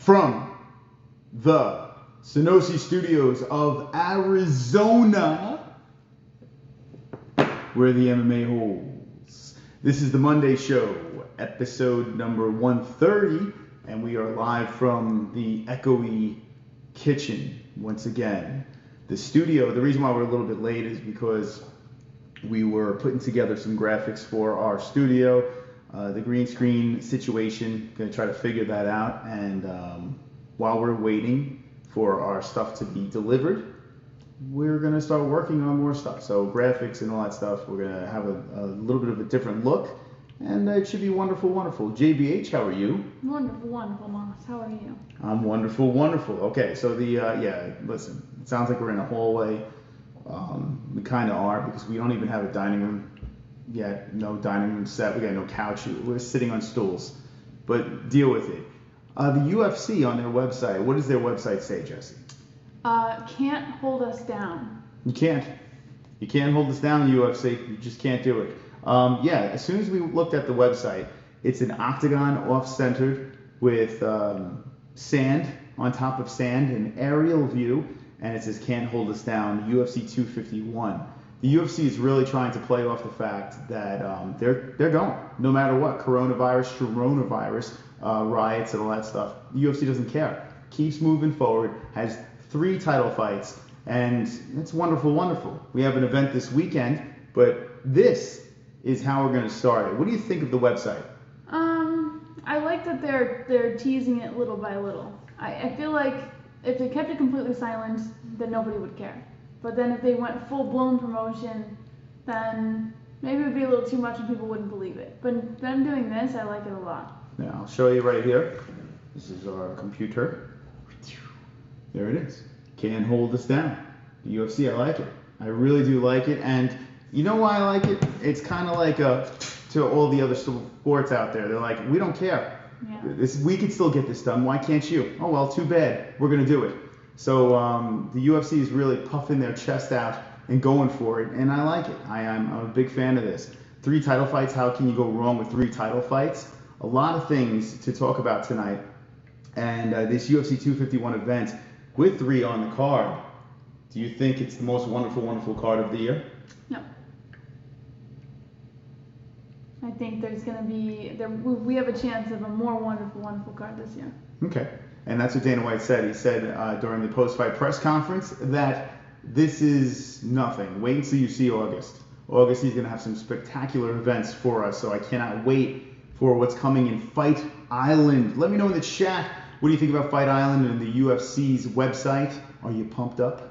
From the Sonosi Studios of Arizona, we're the MMA Holes. This is the Monday show, episode number 130, and we are live from the echoey kitchen once again. The studio, the reason why we're a little bit late is because we were putting together some graphics for our studio. The green screen situation, gonna try to figure that out, and while we're waiting for our stuff to be delivered, we're gonna start working on more stuff. So graphics and all that stuff, we're gonna have a little bit of a different look, and it should be wonderful, wonderful. JBH, how are you? Wonderful, wonderful, Moss. How are you? I'm wonderful, wonderful. Okay, so listen, it sounds like we're in a hallway. We kind of are, because we don't even have a dining room yet. No dining room set. We got no couch. We're sitting on stools. But deal with it. The UFC on their website, what does their website say, Jessie? Can't hold us down. You can't. You can't hold us down, UFC. You just can't do it. As soon as we looked at the website, it's an octagon off-centered with sand on top of sand, an aerial view, and it says can't hold us down, UFC 251. The UFC is really trying to play off the fact that they're going, no matter what, coronavirus, riots and all that stuff. The UFC doesn't care. Keeps moving forward, has 3 title fights, and it's wonderful, wonderful. We have an event this weekend, but this is how we're going to start it. What do you think of the website? I like that they're teasing it little by little. I feel like if they kept it completely silent, then nobody would care. But then if they went full-blown promotion, then maybe it would be a little too much and people wouldn't believe it. But them doing this, I like it a lot. Yeah, I'll show you right here. This is our computer. There it is. Can't hold us down. The UFC, I like it. I really do like it. And you know why I like it? It's kind of like to all the other sports out there. They're like, we don't care. Yeah. We can still get this done. Why can't you? Oh, well, too bad. We're going to do it. So the UFC is really puffing their chest out and going for it, and I like it. I'm a big fan of this. 3 title fights. How can you go wrong with 3 title fights? A lot of things to talk about tonight, and this UFC 251 event with 3 on the card. Do you think it's the most wonderful, wonderful card of the year? No. I think there's going to be, we have a chance of a more wonderful, wonderful card this year. Okay. And that's what Dana White said. He said during the post-fight press conference that this is nothing. Wait until you see August. August, he's going to have some spectacular events for us, so I cannot wait for what's coming in Fight Island. Let me know in the chat, what do you think about Fight Island and the UFC's website? Are you pumped up?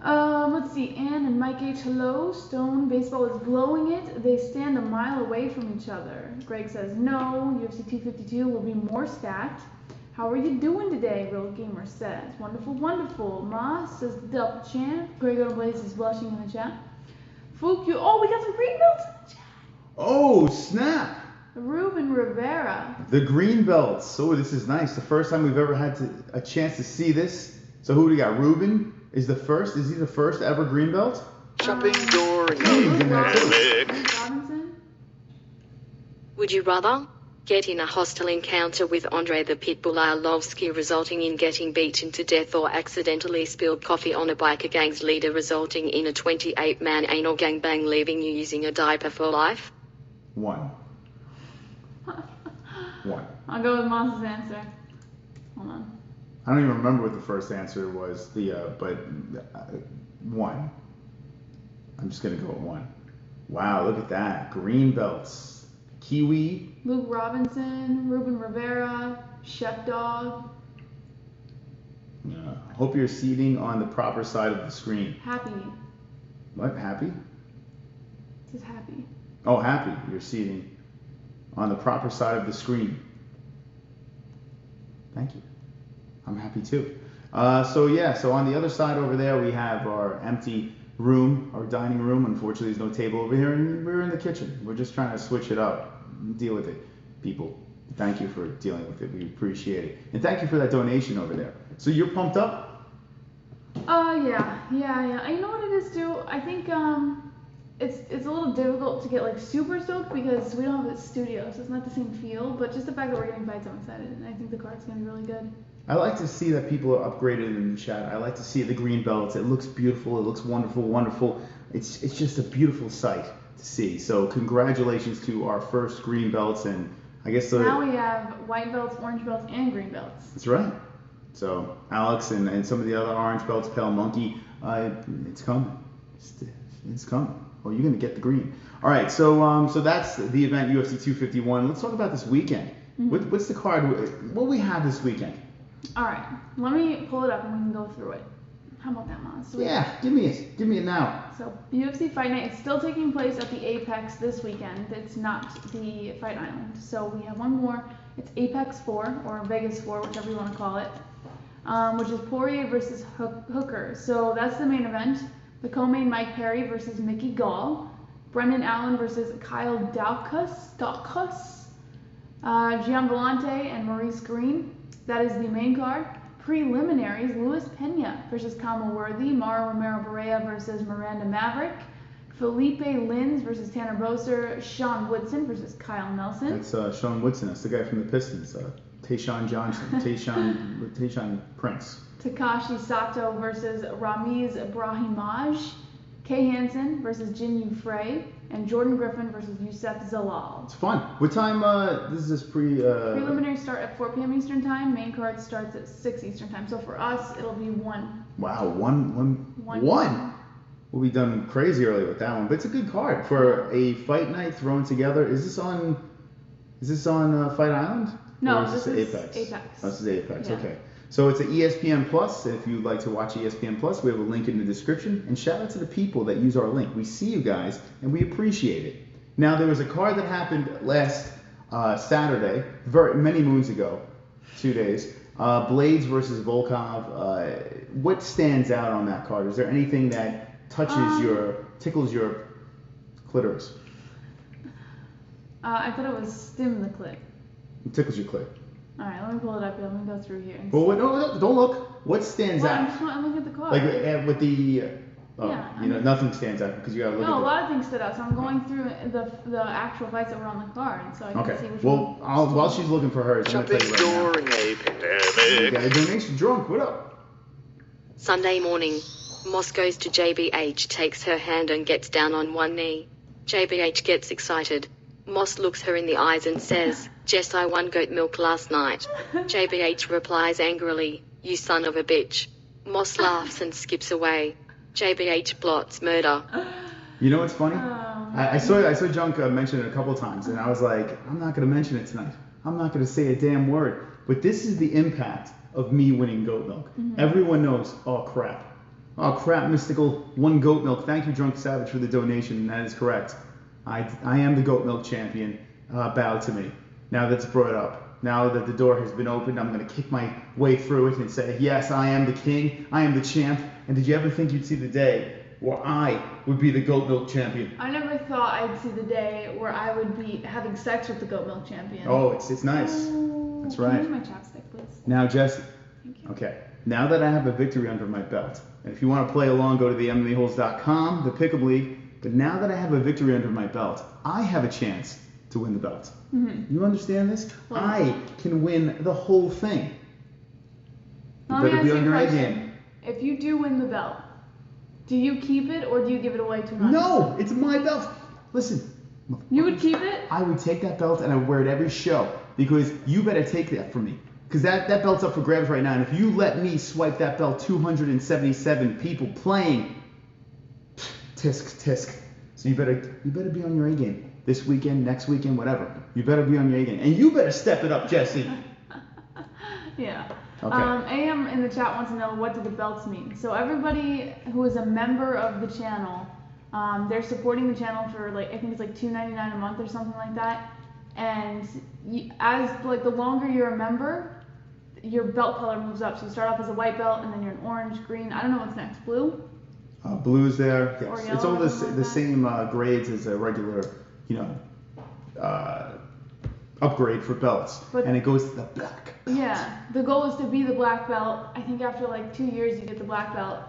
Let's see, Ann and Mike H. Hello, Stone Baseball is blowing it. They stand a mile away from each other. Greg says no, UFC 252 will be more stacked. How are you doing today? Real Gamer says. Wonderful, wonderful. Moss says the double champ. Gregor Blaze is blushing in the chat. Fook, we got some green belts in the chat. Oh, snap. Ruben Rivera. The green belts. Oh, this is nice. The first time we've ever had a chance to see this. So who do we got? Ruben is the first. Is he the first ever green belt? Shopping door. Robinson. Would you rather get in a hostile encounter with Andre the Pitbull Arlovsky resulting in getting beaten to death, or accidentally spilled coffee on a biker gang's leader resulting in a 28-man anal gangbang leaving you using a diaper for life? 1. 1. I'll go with Moss's answer. Hold on. I don't even remember what the first answer was, but 1. I'm just going to go with 1. Wow, look at that. Green belts. Kiwi. Luke Robinson, Ruben Rivera, Chef Dog. Hope you're seating on the proper side of the screen. Happy. What? Happy? It says happy. Oh, happy. You're seating on the proper side of the screen. Thank you. I'm happy too. So on the other side over there, we have our empty room, our dining room. Unfortunately, there's no table over here, and we're in the kitchen. We're just trying to switch it up, deal with it. People, thank you for dealing with it. We appreciate it. And thank you for that donation over there. So you're pumped up? Yeah. You know what it is too? I think it's a little difficult to get like super stoked because we don't have a studio, so it's not the same feel. But just the fact that we're getting fights, I'm excited, and I think the card's gonna be really good. I like to see that people are upgraded in the chat. I like to see the green belts. It looks beautiful. It looks wonderful, wonderful. It's just a beautiful sight to see. So congratulations to our first green belts, and I guess now we have white belts, orange belts, and green belts. That's right. So Alex and some of the other orange belts, Pale Monkey, it's coming. It's coming. Oh, you're gonna get the green. All right. So that's the event, UFC 251. Let's talk about this weekend. Mm-hmm. What's the card? What we have this weekend? All right. Let me pull it up and we can go through it. How about that, Maz? Yeah, give me it. Give me it now. So UFC Fight Night is still taking place at the Apex this weekend. It's not the Fight Island. So we have one more. It's Apex 4 or Vegas 4, whichever you want to call it, which is Poirier versus Hooker. So that's the main event. The co-main, Mike Perry versus Mickey Gall. Brendan Allen versus Kyle Daukaus. Gian Vellante and Maurice Green. That is the main card. Preliminaries, Luis Pena versus Kama Worthy. Mara Romero Barea versus Miranda Maverick. Felipe Lins versus Tanner Boser. Sean Woodson versus Kyle Nelson. That's Sean Woodson. That's the guy from the Pistons. Tayshaun Johnson. Tayshaun Prince. Takashi Sato versus Ramiz Brahimaj. Kay Hansen versus Jin Frey. And Jordan Griffin versus Youssef Zalal. It's fun. What time? This is preliminaries start at 4 p.m. Eastern time. Main card starts at 6 Eastern time. So for us, it'll be 1. Wow, one. We'll be done crazy early with that one, but it's a good card for a fight night thrown together. Is this on Fight Island? No, this is Apex. Apex. This is Apex. Yeah. Okay. So it's an ESPN Plus. If you'd like to watch ESPN Plus, we have a link in the description. And shout out to the people that use our link. We see you guys, and we appreciate it. Now, there was a card that happened last Saturday, many moons ago, 2 days. Blades versus Volkov. What stands out on that card? Is there anything that tickles your clitoris? I thought it was stim the clit. It tickles your clit. All right, let me pull it up here. Let me go through here. Well, no, don't look. What stands out? I'm looking at the card. Like with the, yeah, nothing stands out because you gotta look. No, a lot of things stood out. So I'm going through the actual fights that were on the card, so I can see which one. Well, while she's looking for hers, I'm gonna tell you right now. During a pandemic. You got a donation drunk. What up? Sunday morning, Moss goes to JBH, takes her hand and gets down on one knee. JBH gets excited. Moss looks her in the eyes and says, "Jess, I won goat milk last night." JBH replies angrily, "You son of a bitch." Moss laughs and skips away. JBH blots murder. You know what's funny? I saw Junk mention it a couple times, and I was like, I'm not going to mention it tonight. I'm not going to say a damn word. But this is the impact of me winning goat milk. Mm-hmm. Everyone knows, oh crap, Mystical won goat milk. Thank you, Drunk Savage, for the donation. That is correct. I am the goat milk champion. Bow to me. Now that's brought up. Now that the door has been opened, I'm going to kick my way through it and say, yes, I am the king. I am the champ. And did you ever think you'd see the day where I would be the goat milk champion? I never thought I'd see the day where I would be having sex with the goat milk champion. Oh, it's nice. That's right. Use my chapstick, please. Now, Jessie. Thank you. Okay. Now that I have a victory under my belt, and if you want to play along, go to the MMA-Holes.com, the Pick'em League. But now that I have a victory under my belt, I have a chance to win the belt. Mm-hmm. You understand this? Well, I can win the whole thing. You better be on your A game. If you do win the belt, do you keep it or do you give it away to another? No, it's my belt. Listen. You would keep it? I would take that belt and I would wear it every show because you better take that from me. Because that belt's up for grabs right now. And if you let me swipe that belt, 277 people playing. Tisk. So you better be on your A game this weekend, next weekend, whatever. You better be on your A game, and you better step it up, Jessie. Yeah. Okay. AM in the chat wants to know, what do the belts mean? So everybody who is a member of the channel, they're supporting the channel for I think it's $2.99 a month or something like that. And the longer you're a member, your belt color moves up. So you start off as a white belt, and then you're an orange, green. I don't know what's next. Blue. Blue's there. Yes. It's all the same grades as a regular, upgrade for belts. And it goes to the black belt. Yeah. The goal is to be the black belt. I think after 2 years you get the black belt.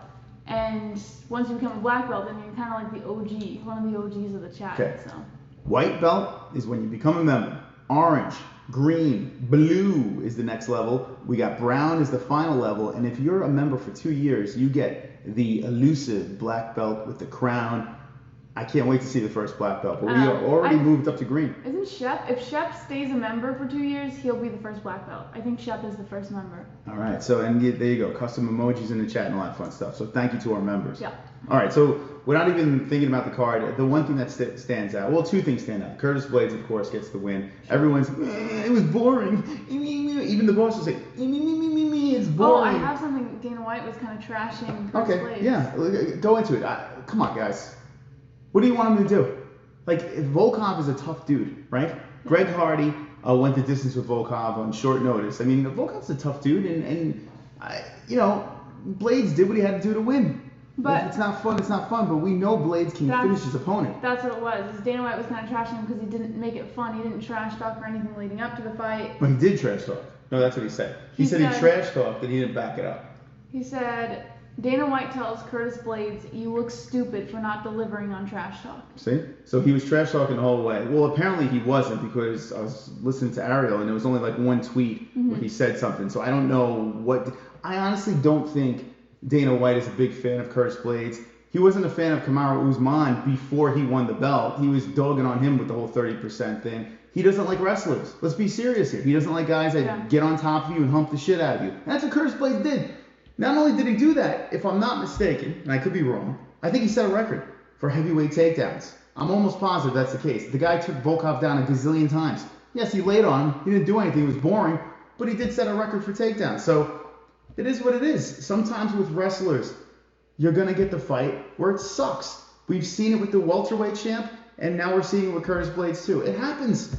And once you become a black belt, then you're kind of like the OG, one of the OGs of the chat. Okay. So. White belt is when you become a member. Orange, green, blue is the next level. We got brown is the final level. And if you're a member for 2 years, you get the elusive black belt with the crown. I can't wait to see the first black belt, but we are already moved up to green. Isn't Shep, if Shep stays a member for 2 years, he'll be the first black belt. I think Shep is the first member. All right, so and there you go, custom emojis in the chat and all that fun stuff. So thank you to our members. Yeah. All right, so without even thinking about the card, the one thing that stands out, well, two things stand out. Curtis Blades, of course, gets the win. Everyone's, it was boring. Even the boss will say, it's boring. Oh, I have something. Dana White was kind of trashing Curtis Blades. Yeah, go into it. Come on, guys. What do you want him to do? Like, if Volkov is a tough dude, right? Greg Hardy went the distance with Volkov on short notice. I mean, Volkov's a tough dude, and you know, Blades did what he had to do to win. But if it's not fun, it's not fun. But we know Blades can finish his opponent. That's what it was. Dana White was kind of trashing him because he didn't make it fun. He didn't trash talk or anything leading up to the fight. But he did trash talk. No, that's what he said. He said he trash talked and he didn't back it up. He said, Dana White tells Curtis Blades, you look stupid for not delivering on trash talk. See? So he was trash talking the whole way. Well, apparently he wasn't, because I was listening to Ariel and there was only like one tweet where he said something. So I don't know what... I honestly don't think Dana White is a big fan of Curtis Blades. He wasn't a fan of Kamaru Usman before he won the belt. He was dogging on him with the whole 30% thing. He doesn't like wrestlers. Let's be serious here. He doesn't like guys that get on top of you and hump the shit out of you. And that's what Curtis Blades did. Not only did he do that, if I'm not mistaken, and I could be wrong, I think he set a record for heavyweight takedowns. I'm almost positive that's the case. The guy took Volkov down a gazillion times. Yes, he laid on him. He didn't do anything. It was boring. But he did set a record for takedowns. So it is what it is. Sometimes with wrestlers, you're going to get the fight where it sucks. We've seen it with the welterweight champ, and now we're seeing it with Curtis Blades too. It happens.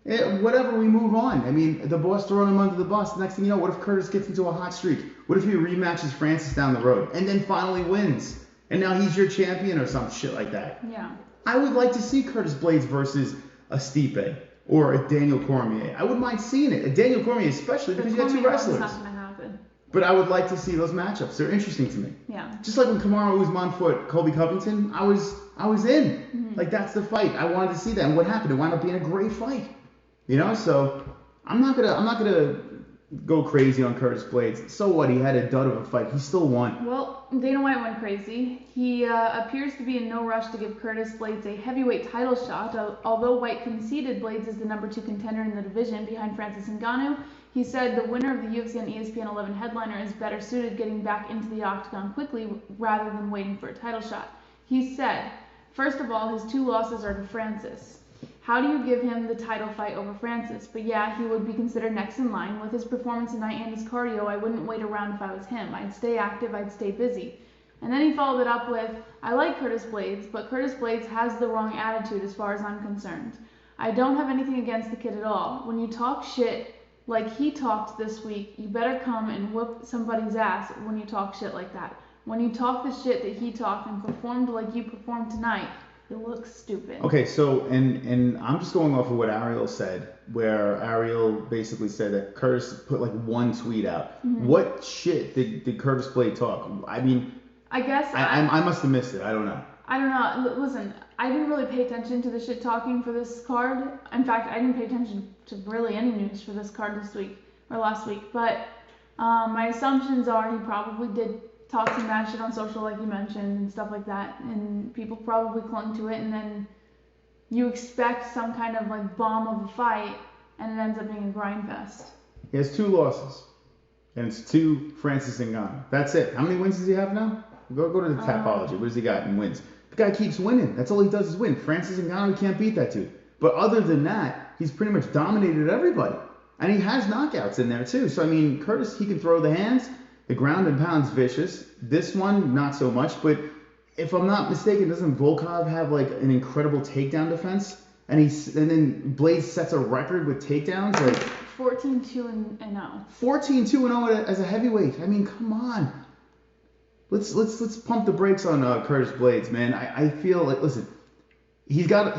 Whatever, we move on. I mean, the boss throwing him under the bus. Next thing you know, what if Curtis gets into a hot streak? What if he rematches Francis down the road and then finally wins? And now he's your champion or some shit like that. Yeah. I would like to see Curtis Blades versus a Stipe or a Daniel Cormier. I wouldn't mind seeing it. A Daniel Cormier especially, because you got two wrestlers. Not gonna happen. But I would like to see those matchups. They're interesting to me. Yeah. Just like when Kamaru Usman fought Colby Covington, I was in. Like, that's the fight. I wanted to see that. And what happened? It wound up being a great fight. You know, so I'm not gonna go crazy on Curtis Blades. So what? He had a dud of a fight. He still won. Well, Dana White went crazy. He appears to be in no rush to give Curtis Blades a heavyweight title shot. Although White conceded Blades is the #2 contender in the division behind Francis Ngannou, he said the winner of the UFC on ESPN 11 headliner is better suited getting back into the octagon quickly rather than waiting for a title shot. He said, first of all, his 2 losses are to Francis. How do you give him the title fight over Francis? But yeah, he would be considered next in line. With his performance tonight and his cardio, I wouldn't wait around if I was him. I'd stay active, I'd stay busy. And then he followed it up with, I like Curtis Blades, but Curtis Blades has the wrong attitude as far as I'm concerned. I don't have anything against the kid at all. When you talk shit like he talked this week, you better come and whoop somebody's ass when you talk shit like that. When you talk the shit that he talked and performed like you performed tonight, it looks stupid. Okay, so and I'm just going off of what Ariel said, where Ariel basically said that Curtis put like one tweet out. What shit did Curtis Blade talk? I mean, I guess I must have missed it. I don't know. I don't know. Listen, I didn't really pay attention to the shit talking for this card. In fact, I didn't pay attention to really any news for this card this week or last week. But my assumptions are he probably did talk some mad shit on social, like you mentioned, and stuff like that, and people probably clung to it, and then you expect some kind of like bomb of a fight, and it ends up being a grind fest. He has 2 losses, and it's to Francis Ngannou. That's it. How many wins does he have now? Go to the Tapology. What does he got in wins? The guy keeps winning. That's all he does is win. Francis Ngannou can't beat that dude. But other than that, he's pretty much dominated everybody, and he has knockouts in there too. So I mean, Curtis, he can throw the hands. The ground and pound's vicious. This one, not so much. But if I'm not mistaken, doesn't Volkov have like an incredible takedown defense? And then Blades sets a record with takedowns, like 14-2-0. 14-2-0 as a heavyweight. I mean, come on. Let's pump the brakes on Curtis Blades, man. I feel like, listen, he's got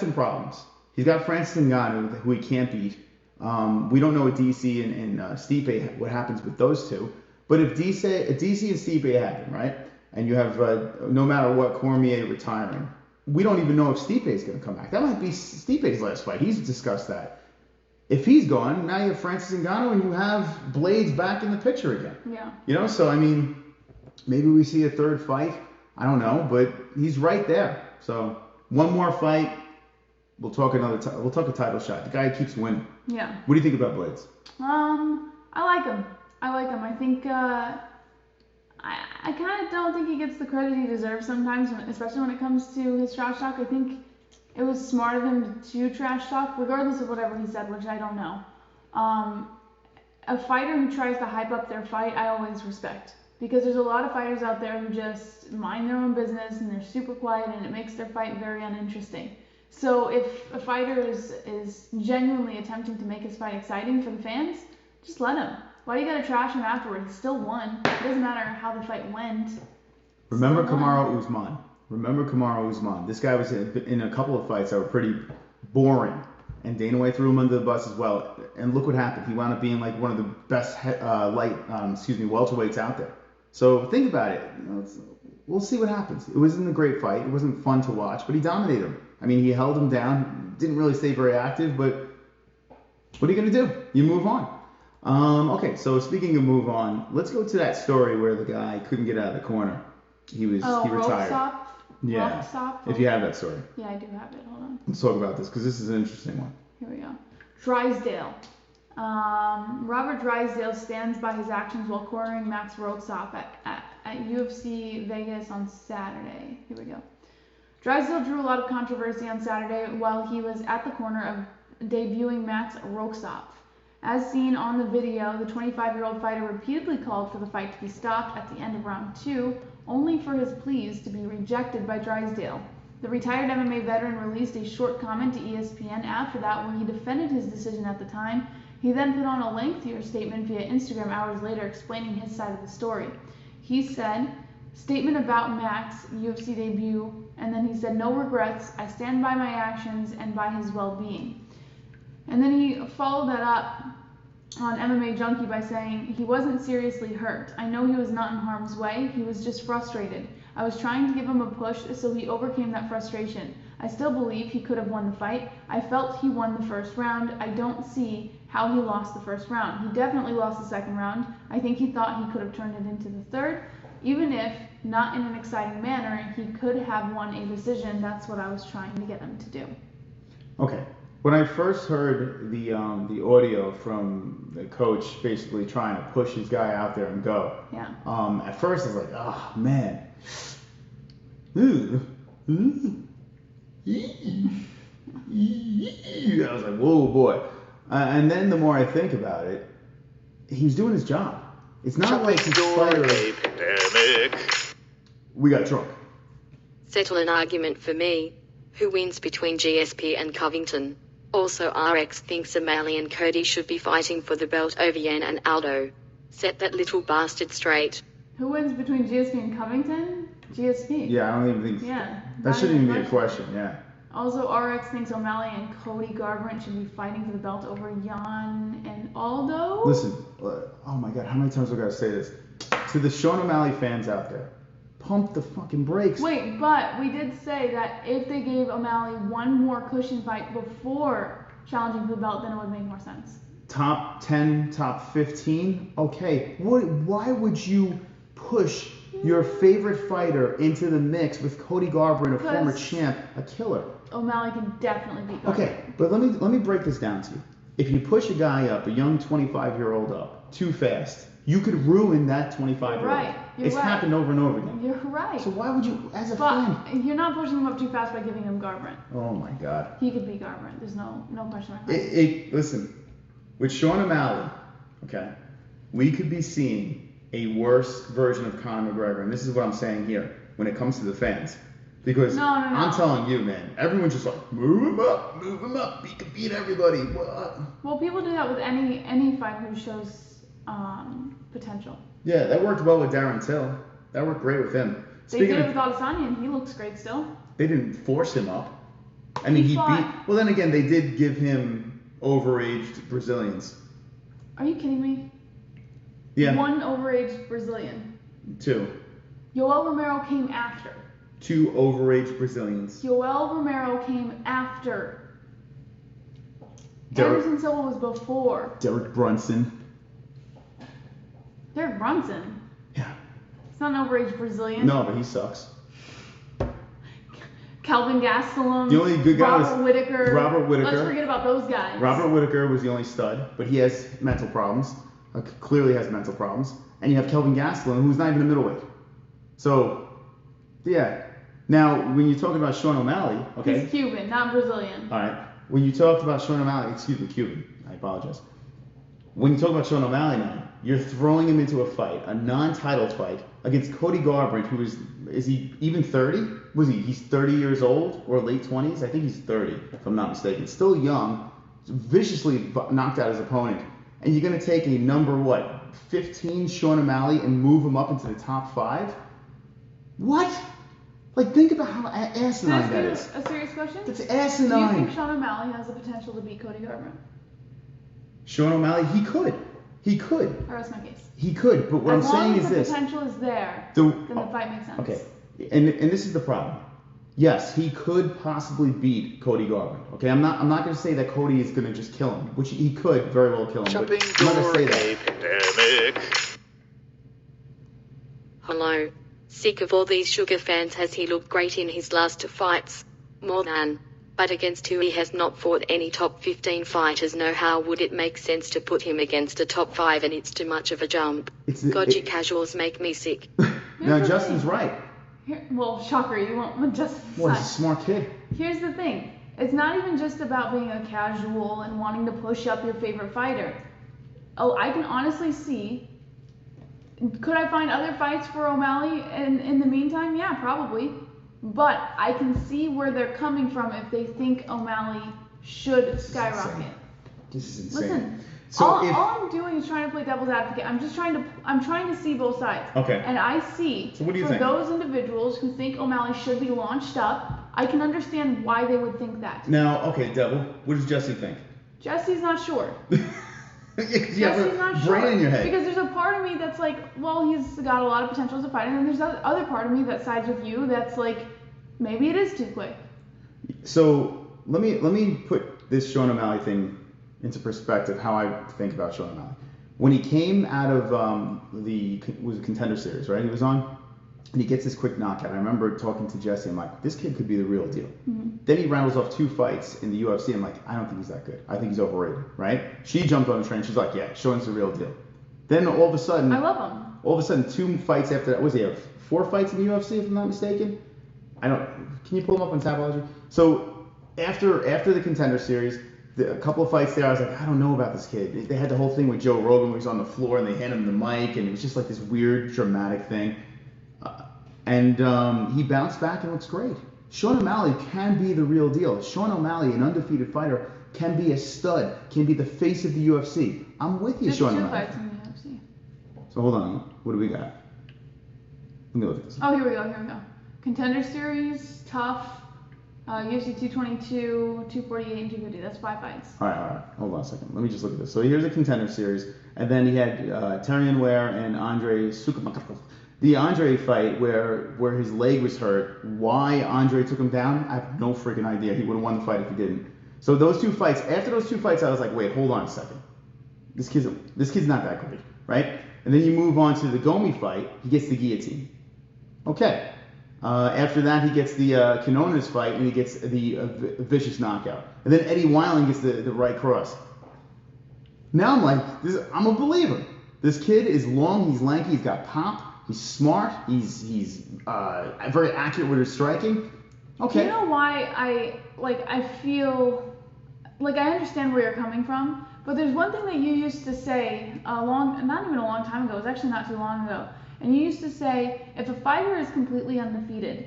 some problems. He's got Francis Ngannou, who he can't beat. We don't know what DC and Stipe, what happens with those two. But if DC and Stipe happen, right, and you have no matter what Cormier retiring. We don't even know if Stipe's going to come back. That might be Stipe's last fight. He's discussed that. If he's gone, now you have Francis Ngannou and you have Blades back in the picture again. Yeah. You know, so I mean, maybe we see a third fight. I don't know, but he's right there. So one more fight, we'll talk we'll talk a title shot. The guy keeps winning. Yeah. What do you think about Blades? I like him. I think I kind of don't think he gets the credit he deserves sometimes, especially when it comes to his trash talk. I think it was smart of him to trash talk, regardless of whatever he said, which I don't know. A fighter who tries to hype up their fight, I always respect. Because there's a lot of fighters out there who just mind their own business and they're super quiet and it makes their fight very uninteresting. So if a fighter is genuinely attempting to make his fight exciting for the fans, just let him. Why do you gotta trash him afterward? He still won. It doesn't matter how the fight went. Remember Kamaru Usman. Remember Kamaru Usman. This guy was in a couple of fights that were pretty boring. And Dana White threw him under the bus as well. And look what happened. He wound up being like one of the best welterweights out there. So think about it. You know, we'll see what happens. It wasn't a great fight. It wasn't fun to watch, but he dominated him. I mean, he held him down. Didn't really stay very active, but what are you going to do? You move on. Okay, so speaking of move on, let's go to that story where the guy couldn't get out of the corner. He retired. Yeah. If you have that story. Yeah, I do have it. Hold on. Let's talk about this because this is an interesting one. Here we go. Drysdale. Robert Drysdale stands by his actions while cornering Max Rosop at UFC Vegas on Saturday. Here we go. Drysdale drew a lot of controversy on Saturday while he was at the corner of debuting Max Rosop. As seen on the video, the 25-year-old fighter repeatedly called for the fight to be stopped at the end of round 2, only for his pleas to be rejected by Drysdale. The retired MMA veteran released a short comment to ESPN after that where he defended his decision at the time. He then put on a lengthier statement via Instagram hours later explaining his side of the story. He said, "Statement about Max, UFC debut," and then he said, "No regrets, I stand by my actions and by his well-being." And then he followed that up on MMA Junkie by saying, "He wasn't seriously hurt. I know he was not in harm's way. He was just frustrated. I was trying to give him a push, so he overcame that frustration. I still believe he could have won the fight. I felt he won the first round. I don't see how he lost the first round. He definitely lost the second round. I think he thought he could have turned it into the third. Even if not in an exciting manner, he could have won a decision. That's what I was trying to get him to do." Okay. When I first heard the audio from the coach basically trying to push his guy out there and go, at first I was like, oh man, I was like, whoa boy. And then the more I think about it, he was doing his job. It's not like he's fighter. We got drunk. Settle an argument for me. Who wins between GSP and Covington? Also, RX thinks O'Malley and Cody should be fighting for the belt over Yan and Aldo. Set that little bastard straight. Who wins between GSP and Covington? GSP. Yeah, I don't even think. Yeah. That shouldn't even be a question. Yeah. Also, RX thinks O'Malley and Cody Garbrandt should be fighting for the belt over Yan and Aldo. Listen, oh my God, how many times do I gotta say this? To the Sean O'Malley fans out there, pump the fucking brakes. Wait, but we did say that if they gave O'Malley one more cushion fight before challenging for the belt, then it would make more sense. Top 10, top 15? Okay. Why would you push your favorite fighter into the mix with Cody Garbrandt, a former champ, a killer? O'Malley can definitely beat Garbrandt. Okay, but let me break this down to you. If you push a guy up, a young 25-year-old up, too fast, you could ruin that 25-year-old. Right. It's happened over and over again. You're right. So why would you, as a fan? You're not pushing him up too fast by giving him Garbrandt. Oh my God. He could beat Garbrandt. There's no question about that. Listen, with Sean O'Malley, okay, we could be seeing a worse version of Conor McGregor, and this is what I'm saying here when it comes to the fans. Because I'm telling you, man, everyone's just like, move him up, he can beat everybody. What? Well, people do that with any fighter who shows potential. Yeah, that worked well with Darren Till. That worked great with him. They did it with Adesanya, and he looks great still. They didn't force him up. I mean, he beat. Well, then again, they did give him overaged Brazilians. Are you kidding me? Yeah. One overaged Brazilian. 2. Yoel Romero came after. 2 overage Brazilians. Yoel Romero came after. Derek- Anderson Silva was before. Derek Brunson. Derek Brunson? Yeah. He's not an overage Brazilian. No, but he sucks. Kelvin Gastelum. The only good guy Robert Whittaker. Robert Whittaker. Let's forget about those guys. Robert Whittaker was the only stud, but he has mental problems. Clearly has mental problems. And you have Kelvin Gastelum, who's not even a middleweight. So, yeah. Now, when you're talking about Sean O'Malley, okay. He's Cuban, not Brazilian. All right. When you talked about Sean O'Malley, excuse me, Cuban. I apologize. When you talk about Sean O'Malley now, you're throwing him into a fight, a non-title fight, against Cody Garbrandt, who is he even 30? Was he? He's 30 years old or late 20s? I think he's 30, if I'm not mistaken. Still young, viciously knocked out his opponent. And you're going to take a number, 15 Sean O'Malley and move him up into the top 5? What? Like, think about how asinine that is. A serious question? That's Do you asinine. think Sean O'Malley has the potential to beat Cody Garbrandt? Sean O'Malley, he could. He could. I rest my case. He could, but what I'm saying is this. As long as the potential is there, then the fight makes sense. Okay, and this is the problem. Yes, he could possibly beat Cody Garbrandt. Okay, I'm not going to say that Cody is going to just kill him, which he could very well kill him. But I'm not going to say that. Hello. Sick of all these sugar fans. Has he looked great in his last 2 fights? More than. But against who he has not fought any top 15 fighters. No, how would it make sense to put him against a top 5 and it's too much of a jump? God, you casuals make me sick. Now, Justin's right. Well, shocker, you won't Justin's Well, he's a smart kid. Here's the thing. It's not even just about being a casual and wanting to push up your favorite fighter. Oh, I can honestly see. Could I find other fights for O'Malley in the meantime? Yeah, probably. But I can see where they're coming from if they think O'Malley should skyrocket. This is insane. Listen, so all I'm doing is trying to play devil's advocate. I'm trying to see both sides. Okay. And I see so what do you for think? Those individuals who think O'Malley should be launched up, I can understand why they would think that. Now, okay, Devil, what does Jessie think? Jessie's not sure. Jesse's not sure. Brain in your head. Because there's a part of me that's like, well, he's got a lot of potential as a fighter, and then there's the other part of me that sides with you that's like, maybe it is too quick. So let me put this Sean O'Malley thing into perspective. How I think about Sean O'Malley. When he came out of the Contender Series, right? He was on, and he gets this quick knockout. I remember talking to Jessie. I'm like, this kid could be the real deal. Mm-hmm. Then he rattles off 2 fights in the UFC. I'm like, I don't think he's that good. I think he's overrated, right? She jumped on the train. She's like, yeah, Sean's the real deal. Then all of a sudden, I love him. All of a sudden, 2 fights after that. Was he have 4 fights in the UFC, if I'm not mistaken? Can you pull him up on Tabology? So after the Contender Series, a couple of fights there, I was like, I don't know about this kid. They had the whole thing with Joe Rogan where he's on the floor and they hand him the mic, and it was just like this weird, dramatic thing. And he bounced back and looks great. Sean O'Malley can be the real deal. Sean O'Malley, an undefeated fighter, can be a stud, can be the face of the UFC. I'm with you, Sean O'Malley. 2 fights in the UFC. So hold on, what do we got? Let me look at this. Oh, here we go. Contender Series, tough. UFC 222, 248, and 250. That's 5 fights. All right. Hold on a second. Let me just look at this. So here's the Contender Series, and then he had Tyrion Ware and Andre Sukumakov. The Andre fight where his leg was hurt. Why Andre took him down? I have no freaking idea. He would have won the fight if he didn't. So those 2 fights. After those 2 fights, I was like, wait, hold on a second. This kid's not that great, right? And then you move on to the Gomi fight. He gets the guillotine. Okay. After that, he gets the Canonas fight, and he gets the vicious knockout. And then Eddie Wineland gets the right cross. Now I'm like, I'm a believer. This kid is long, he's lanky, he's got pop, he's smart, he's very accurate with his striking. Okay. You know why I feel like I understand where you're coming from, but there's one thing that you used to say not even a long time ago, it was actually not too long ago. And you used to say, if a fighter is completely undefeated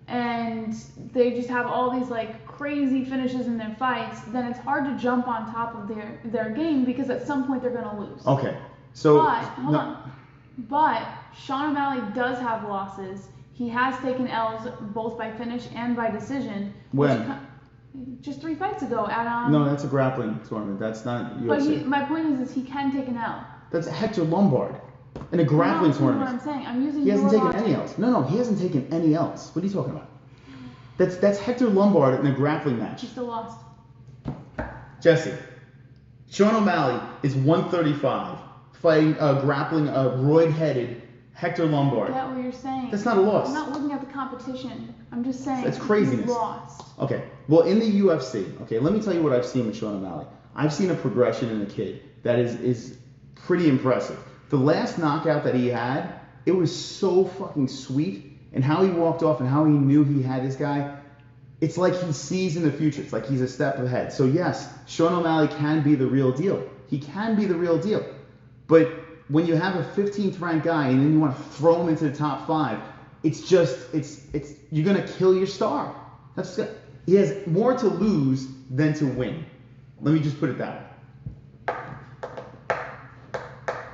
and they just have all these like crazy finishes in their fights, then it's hard to jump on top of their game because at some point they're going to lose. Okay. So But, hold on. But Sean O'Malley does have losses. He has taken L's both by finish and by decision. When? Just 3 fights ago at No, that's a grappling tournament. That's not UFC. But my point is he can take an L. That's Hector Lombard. In a grappling What tournament. I'm saying. I'm using He hasn't your taken any logic. else. No, he hasn't taken any else. What are you talking about? That's Hector Lombard in a grappling match. He still lost. Jessie, Sean O'Malley is 135, fighting grappling a roid-headed Hector Lombard. I get what you're saying. That's not a loss. I'm not looking at the competition. I'm just saying. That's craziness. You lost. Okay, well, in the UFC, okay, let me tell you what I've seen with Sean O'Malley. I've seen a progression in a kid that is pretty impressive. The last knockout that he had, it was so fucking sweet, and how he walked off and how he knew he had this guy, it's like he sees in the future. It's like he's a step ahead. So yes, Sean O'Malley can be the real deal. He can be the real deal. But when you have a 15th ranked guy and then you want to throw him into the top 5, it's you're gonna kill your star. He has more to lose than to win. Let me just put it that way.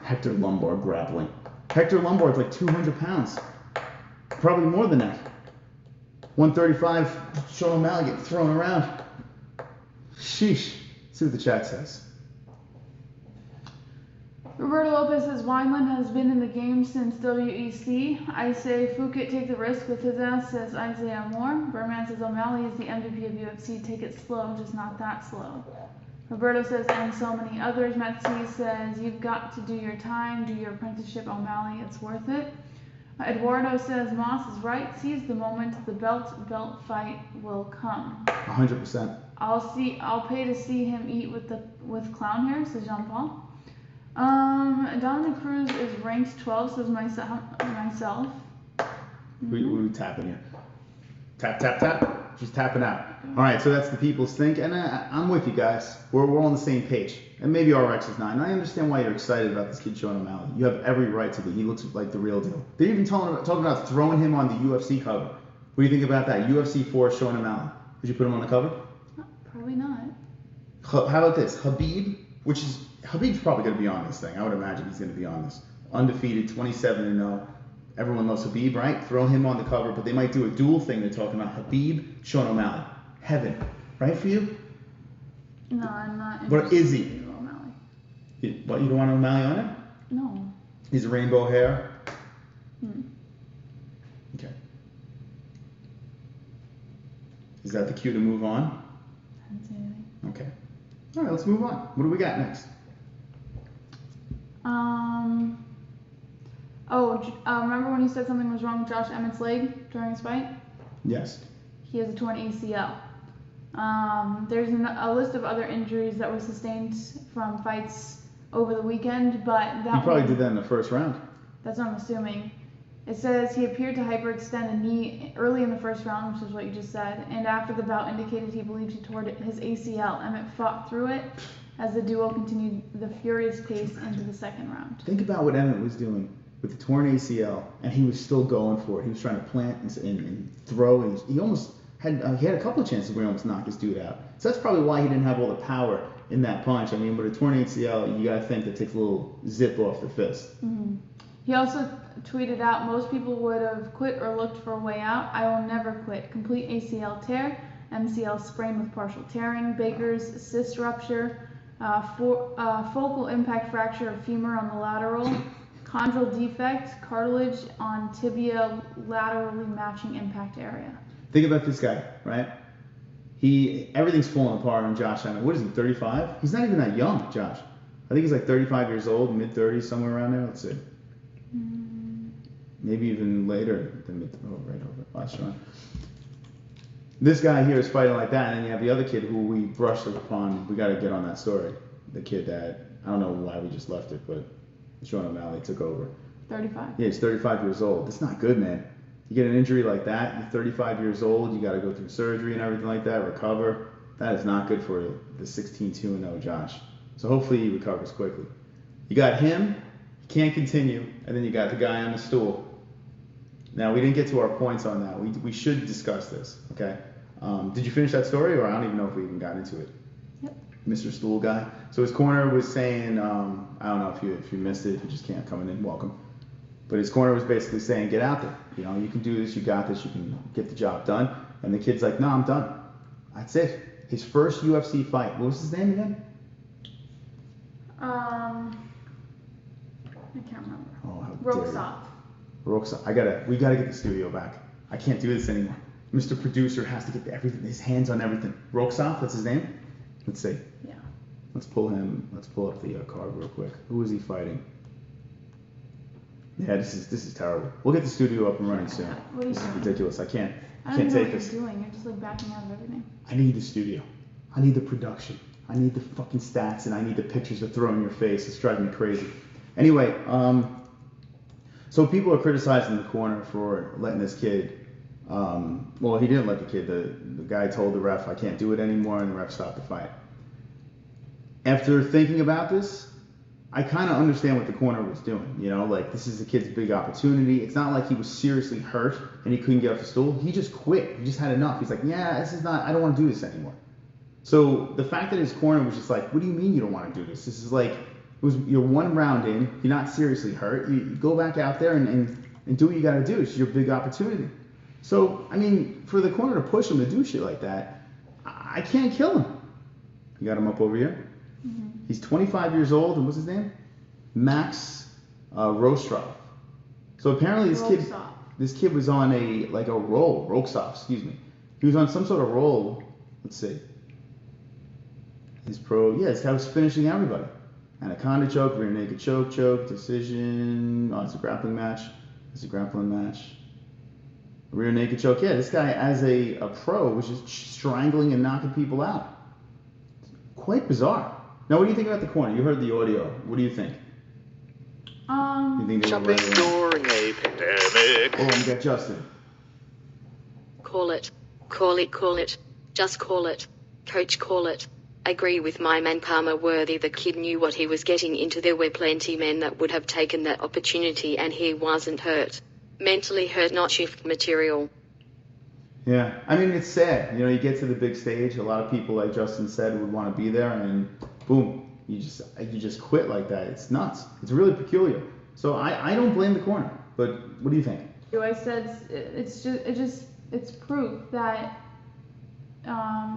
Hector Lombard grappling. Hector Lombard's like 200 pounds. Probably more than that. 135, Sean O'Malley getting thrown around. Sheesh. Let's see what the chat says. Roberto Lopez says Wineland has been in the game since WEC. I say Fouquet take the risk with his ass, says Isaiah Moore. Berman says O'Malley is the MVP of UFC. Take it slow, just not that slow. Roberto says, and so many others. Matt C says, you've got to do your time, do your apprenticeship, O'Malley, it's worth it. Eduardo says, Moss is right, seize the moment, the belt fight will come. 100%. I'll pay to see him eat with clown hair, says Jean Paul. Dominic Cruz is ranked 12, says myself. We tapping here. Tap, tap, tap. She's tapping out. All right, so that's the people's think, and I'm with you guys. We're all on the same page. And maybe RX is not. And I understand why you're excited about this kid Sean O'Malley. You have every right to be. He looks like the real deal. They're even talking about throwing him on the UFC cover. What do you think about that? UFC 4 Sean O'Malley. Would you put him on the cover? Probably not. How about this? Khabib's probably going to be on this thing. I would imagine he's going to be on this. Undefeated, 27-0. Everyone loves Khabib, right? Throw him on the cover, but they might do a dual thing. They're talking about Khabib, Sean O'Malley. Heaven, right for you? No, I'm not. What is he? In O'Malley. What, you don't want O'Malley on it? No. His rainbow hair? Okay. Is that the cue to move on? I didn't say anything. Okay. All right, let's move on. What do we got next? Remember when you said something was wrong with Josh Emmett's leg during his fight? Yes. He has a torn ACL. There's a list of other injuries that were sustained from fights over the weekend, but He probably did that in the first round. That's what I'm assuming. It says he appeared to hyperextend a knee early in the first round, which is what you just said, and after the bout indicated he believed he tore his ACL. Emmett fought through it as the duo continued the furious pace into the second round. Think about what Emmett was doing with the torn ACL, and he was still going for it. He was trying to plant and throw, and he almost had a couple of chances where he almost knocked this dude out. So that's probably why he didn't have all the power in that punch. I mean, with a torn ACL, you gotta think that takes a little zip off the fist. Mm-hmm. He also tweeted out, most people would have quit or looked for a way out. I will never quit. Complete ACL tear, MCL sprain with partial tearing, Baker's cyst rupture, focal impact fracture of femur on the lateral, chondral defect, cartilage on tibia laterally matching impact area. Think about this guy, right? Everything's falling apart on Josh Emmett. What is he, 35? He's not even that young, Josh. I think he's like 35 years old, mid-30s, somewhere around there. Let's see. Maybe even later than right over last round. This guy here is fighting like that, and then you have the other kid who we brushed upon. We got to get on that story. The kid that, I don't know why we just left it, but Sean O'Malley took over. 35. Yeah, he's 35 years old. That's not good, man. You get an injury like that, you're 35 years old, you got to go through surgery and everything like that, recover. That is not good for the 16-2-0 Josh. So hopefully he recovers quickly. You got him, he can't continue, and then you got the guy on the stool. Now, we didn't get to our points on that. We should discuss this, okay? Did you finish that story, or I don't even know if we even got into it? Yep. Mr. Stool guy. So his corner was saying, I don't know if you missed it, if you just can't come in, welcome. But his corner was basically saying, get out there. You know, you can do this, you got this, you can get the job done. And the kid's like, no, I'm done. That's it. His first UFC fight. What was his name again? I can't remember. Oh, how Roxoff. Roxoff. We gotta get the studio back. I can't do this anymore. Mr. Producer has to get everything, his hands on everything. Roxoff, that's his name? Let's see. Yeah. Let's pull up the card real quick. Who is he fighting? Yeah, this is terrible. We'll get the studio up and running soon. What are you This is doing? ridiculous. I can't I don't know take what this. you're doing. You're just like backing out of everything. I need the studio. I need the production. I need the fucking stats, and I need the pictures to throw in your face. It's driving me crazy. Anyway, so people are criticizing the corner for letting this kid. Well, he didn't let the kid. The guy told the ref, "I can't do it anymore," and the ref stopped the fight. After thinking about this, I kind of understand what the corner was doing. You know, like, this is the kid's big opportunity. It's not like he was seriously hurt and he couldn't get off the stool. He just quit. He just had enough. He's like, yeah, this is not. I don't want to do this anymore. So the fact that his corner was just like, what do you mean you don't want to do this? This is like, you're 1 round in. You're not seriously hurt. You go back out there and do what you got to do. It's your big opportunity. So, I mean, for the corner to push him to do shit like that, I can't kill him. You got him up over here? Mm-hmm. He's 25 years old, and what's his name? Max Rostrov. So apparently this kid was on a roll. Roxoff, excuse me. He was on some sort of roll. Let's see. His pro, yeah, this guy was finishing everybody. Anaconda choke, rear naked choke, decision. Oh, it's a grappling match. It's a grappling match. Rear naked choke. Yeah, this guy, as a pro, was just strangling and knocking people out. Quite bizarre. Now, what do you think about the corner? You heard the audio. What do you think? You think they were right during a pandemic. Oh, we got Justin. Call it. Call it, call it. Just call it. Coach, call it. Agree with my man Palmer Worthy. The kid knew what he was getting into. There were plenty men that would have taken that opportunity, and he wasn't hurt. Mentally hurt, not shift material. Yeah, I mean, it's sad. You know, you get to the big stage. A lot of people, like Justin said, would want to be there, and boom, you just quit like that. It's nuts. It's really peculiar. So I don't blame the corner. But what do you think? I said it's proof that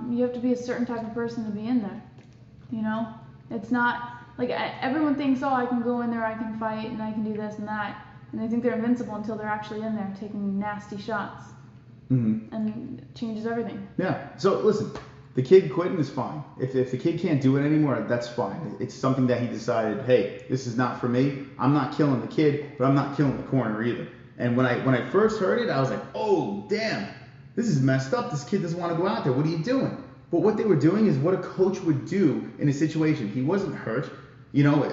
you have to be a certain type of person to be in there. You know, it's not like everyone thinks, oh, I can go in there, I can fight, and I can do this and that, and they think they're invincible until they're actually in there taking nasty shots. Mm-hmm. And it changes everything. Yeah. So listen, the kid quitting is fine. If the kid can't do it anymore, that's fine. It's something that he decided, hey, this is not for me. I'm not killing the kid, but I'm not killing the corner either. And when I first heard it, I was like, oh, damn, this is messed up. This kid doesn't want to go out there. What are you doing? But what they were doing is what a coach would do in a situation. He wasn't hurt. You know,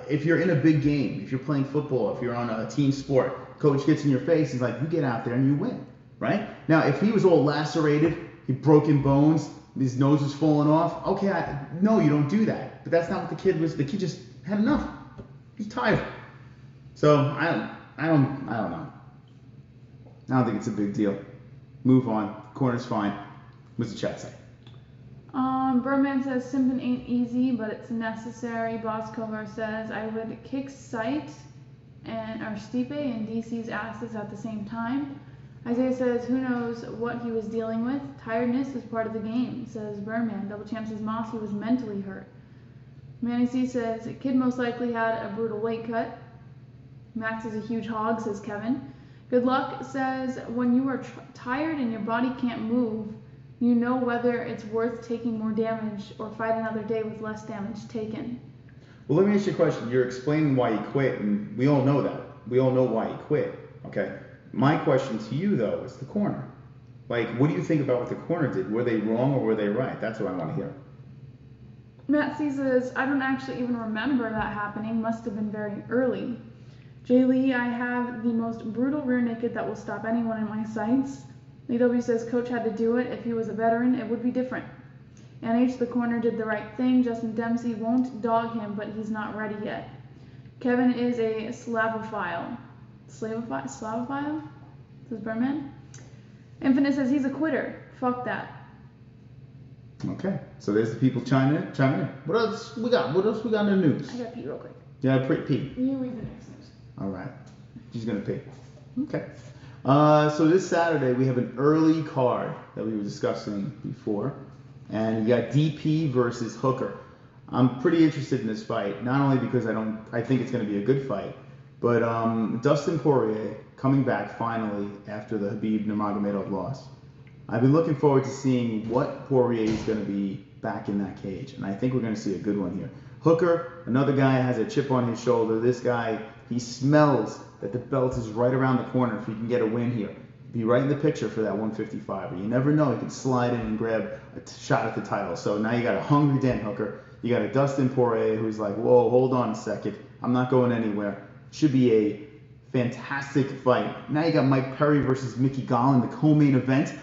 if you're in a big game, if you're playing football, if you're on a team sport, coach gets in your face. He's like, you get out there and you win. Right? Now, if he was all lacerated, he broken bones, his nose was falling off, okay, no, you don't do that. But that's not what the kid was. The kid just had enough. He's tired. So I don't know. I don't think it's a big deal. Move on. Corner's fine. What's the chat say? Berman says simping ain't easy, but it's necessary. Boss Cover says I would kick Sight or Stipe and DC's asses at the same time. Isaiah says, who knows what he was dealing with? Tiredness is part of the game, says Burnman. Double Champ says Mossy was mentally hurt. Manny C says, kid most likely had a brutal weight cut. Max is a huge hog, says Kevin. Good Luck says, when you are tired and your body can't move, you know whether it's worth taking more damage or fight another day with less damage taken. Well, let me ask you a question. You're explaining why he quit, and we all know that. We all know why he quit, okay? My question to you, though, is the corner. Like, what do you think about what the corner did? Were they wrong or were they right? That's what I want to hear. Matt C says, I don't actually even remember that happening. Must have been very early. Jay Lee, I have the most brutal rear naked that will stop anyone in my sights. Lee W says, Coach had to do it. If he was a veteran, it would be different. NH, the corner did the right thing. Justin Dempsey won't dog him, but he's not ready yet. Kevin is a Slavophile. Slavophile? Says Berman. Infinite says he's a quitter. Fuck that. Okay, so there's the people chiming in. What else we got? What else we got in the news? I got pee real quick. Yeah, pee. You read the next news. All right, she's gonna pee. Okay. So this Saturday we have an early card that we were discussing before, and you got DP versus Hooker. I'm pretty interested in this fight, not only because I think it's going to be a good fight, But Dustin Poirier coming back finally after the Khabib Nurmagomedov loss. I've been looking forward to seeing what Poirier is going to be back in that cage, and I think we're going to see a good one here. Hooker, another guy has a chip on his shoulder. This guy, he smells that the belt is right around the corner if he can get a win here. Be right in the picture for that 155er. You never know, he can slide in and grab a shot at the title. So now you got a hungry Dan Hooker. You got a Dustin Poirier who's like, whoa, hold on a second. I'm not going anywhere. Should be a fantastic fight. Now you got Mike Perry versus Mickey Gall in the co-main event.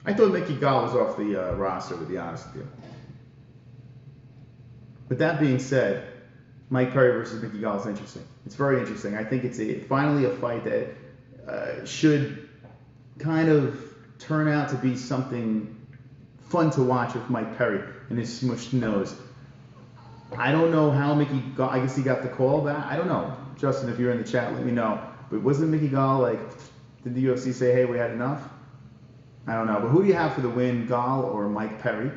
I thought Mickey Gall was off the roster, to be honest with you. But that being said, Mike Perry versus Mickey Gall is interesting. It's very interesting. I think it's finally a fight that should kind of turn out to be something fun to watch with Mike Perry and his smushed nose. I don't know how Mickey Gall, I guess he got the call back. I don't know. Justin, if you're in the chat, let me know. But wasn't Mickey Gall like, did the UFC say, hey, we had enough? I don't know. But who do you have for the win, Gall or Mike Perry?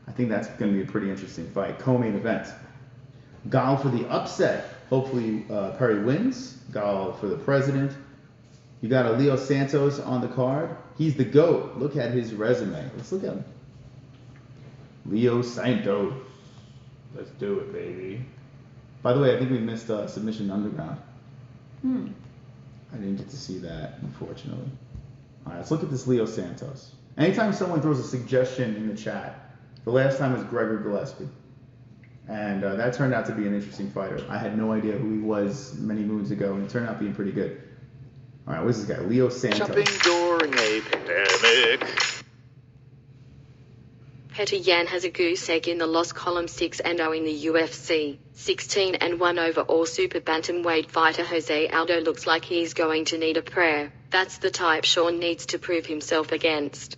I think that's going to be a pretty interesting fight. Co-main event. Gall for the upset. Hopefully Perry wins. Gall for the president. You got a Leo Santos on the card. He's the GOAT. Look at his resume. Let's look at him. Leo Santos. Let's do it, baby. By the way, I think we missed Submission Underground. I didn't get to see that, unfortunately. All right, let's look at this Leo Santos. Anytime someone throws a suggestion in the chat, the last time was Gregor Gillespie. And that turned out to be an interesting fighter. I had no idea who he was many moons ago, and it turned out being pretty good. All right, what's this guy? Leo Santos. Shopping during a pandemic. Petr Yan has a goose egg in the loss column 6-0 in the UFC. 16-1 over all super bantamweight fighter Jose Aldo looks like he's going to need a prayer. That's the type Sean needs to prove himself against.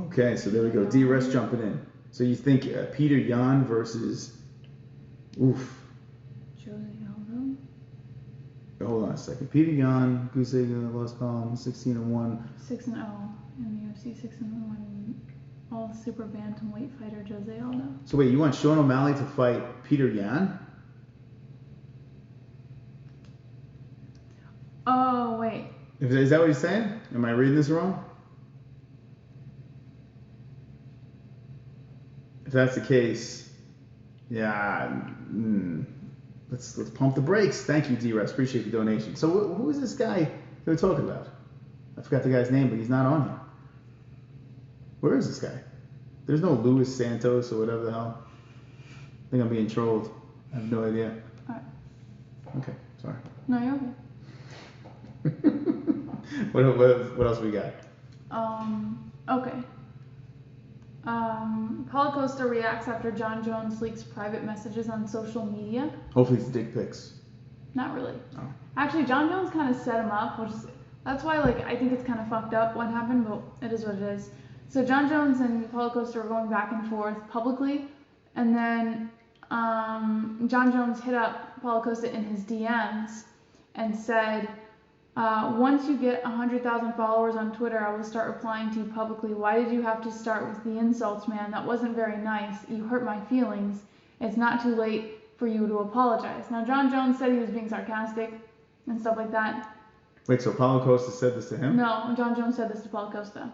Okay, so there we go. D-Rest jumping in. So you think Petr Yan versus... Oof. Jose Aldo? Hold on a second. Petr Yan, goose egg in the loss column, 16-1. 6-0 in the UFC, 6-1. All super bantamweight fighter Jose Aldo. So wait, you want Sean O'Malley to fight Petr Yan? Oh, wait. Is that what he's saying? Am I reading this wrong? If that's the case, yeah, let's pump the brakes. Thank you, D-Rex. Appreciate the donation. So who is this guy they were talking about? I forgot the guy's name, but he's not on here. Where is this guy? There's no Luis Santos or whatever the hell. I think I'm being trolled. I have no idea. Alright. Okay, sorry. No, you're okay. What else we got? Okay. Paulo Costa reacts after John Jones leaks private messages on social media. Hopefully it's dick pics. Not really. Oh. Actually, John Jones kind of set him up, which is, that's why, like, I think it's kind of fucked up what happened, but it is what it is. So John Jones and Paulo Costa were going back and forth publicly, and then John Jones hit up Paulo Costa in his DMs and said, once you get 100,000 followers on Twitter, I will start replying to you publicly. Why did you have to start with the insults, man? That wasn't very nice. You hurt my feelings. It's not too late for you to apologize. Now, John Jones said he was being sarcastic and stuff like that. Wait, so Paulo Costa said this to him? No, John Jones said this to Paulo Costa.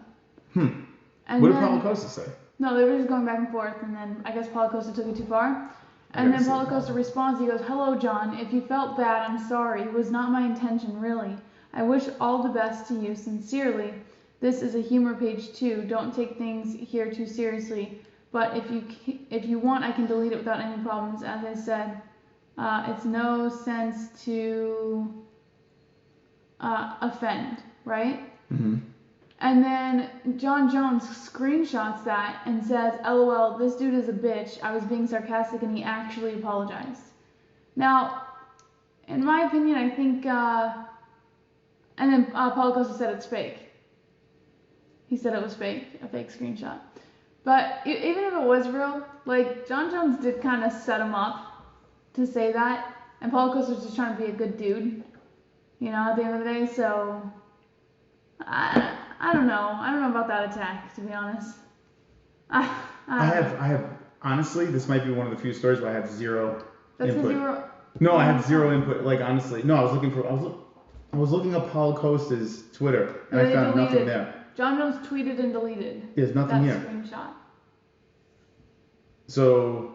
And what did Paulo Costa say? No, they were just going back and forth, and then I guess Paulo Costa took it too far. And then Paulo Costa responds, he goes, "Hello, John. If you felt bad, I'm sorry. It was not my intention, really. I wish all the best to you, sincerely. This is a humor page, too. Don't take things here too seriously. But if you want, I can delete it without any problems. As I said, it's no sense to offend, right?" Mm-hmm. And then John Jones screenshots that and says, "LOL, this dude is a bitch. I was being sarcastic and he actually apologized." Now, in my opinion, I think, and then Paulo Costa said it's fake. He said it was fake, a fake screenshot. But even if it was real, like, John Jones did kind of set him up to say that. And Paulo Costa was just trying to be a good dude, you know, at the end of the day. So, I don't know. I don't know about that attack, to be honest. I have honestly, this might be one of the few stories where I have zero That's because input. you were. No, I have zero input. Like honestly, no. I was looking up Paulo Costa's Twitter and I found nothing there. John Jones tweeted and deleted. There's nothing here. That screenshot. So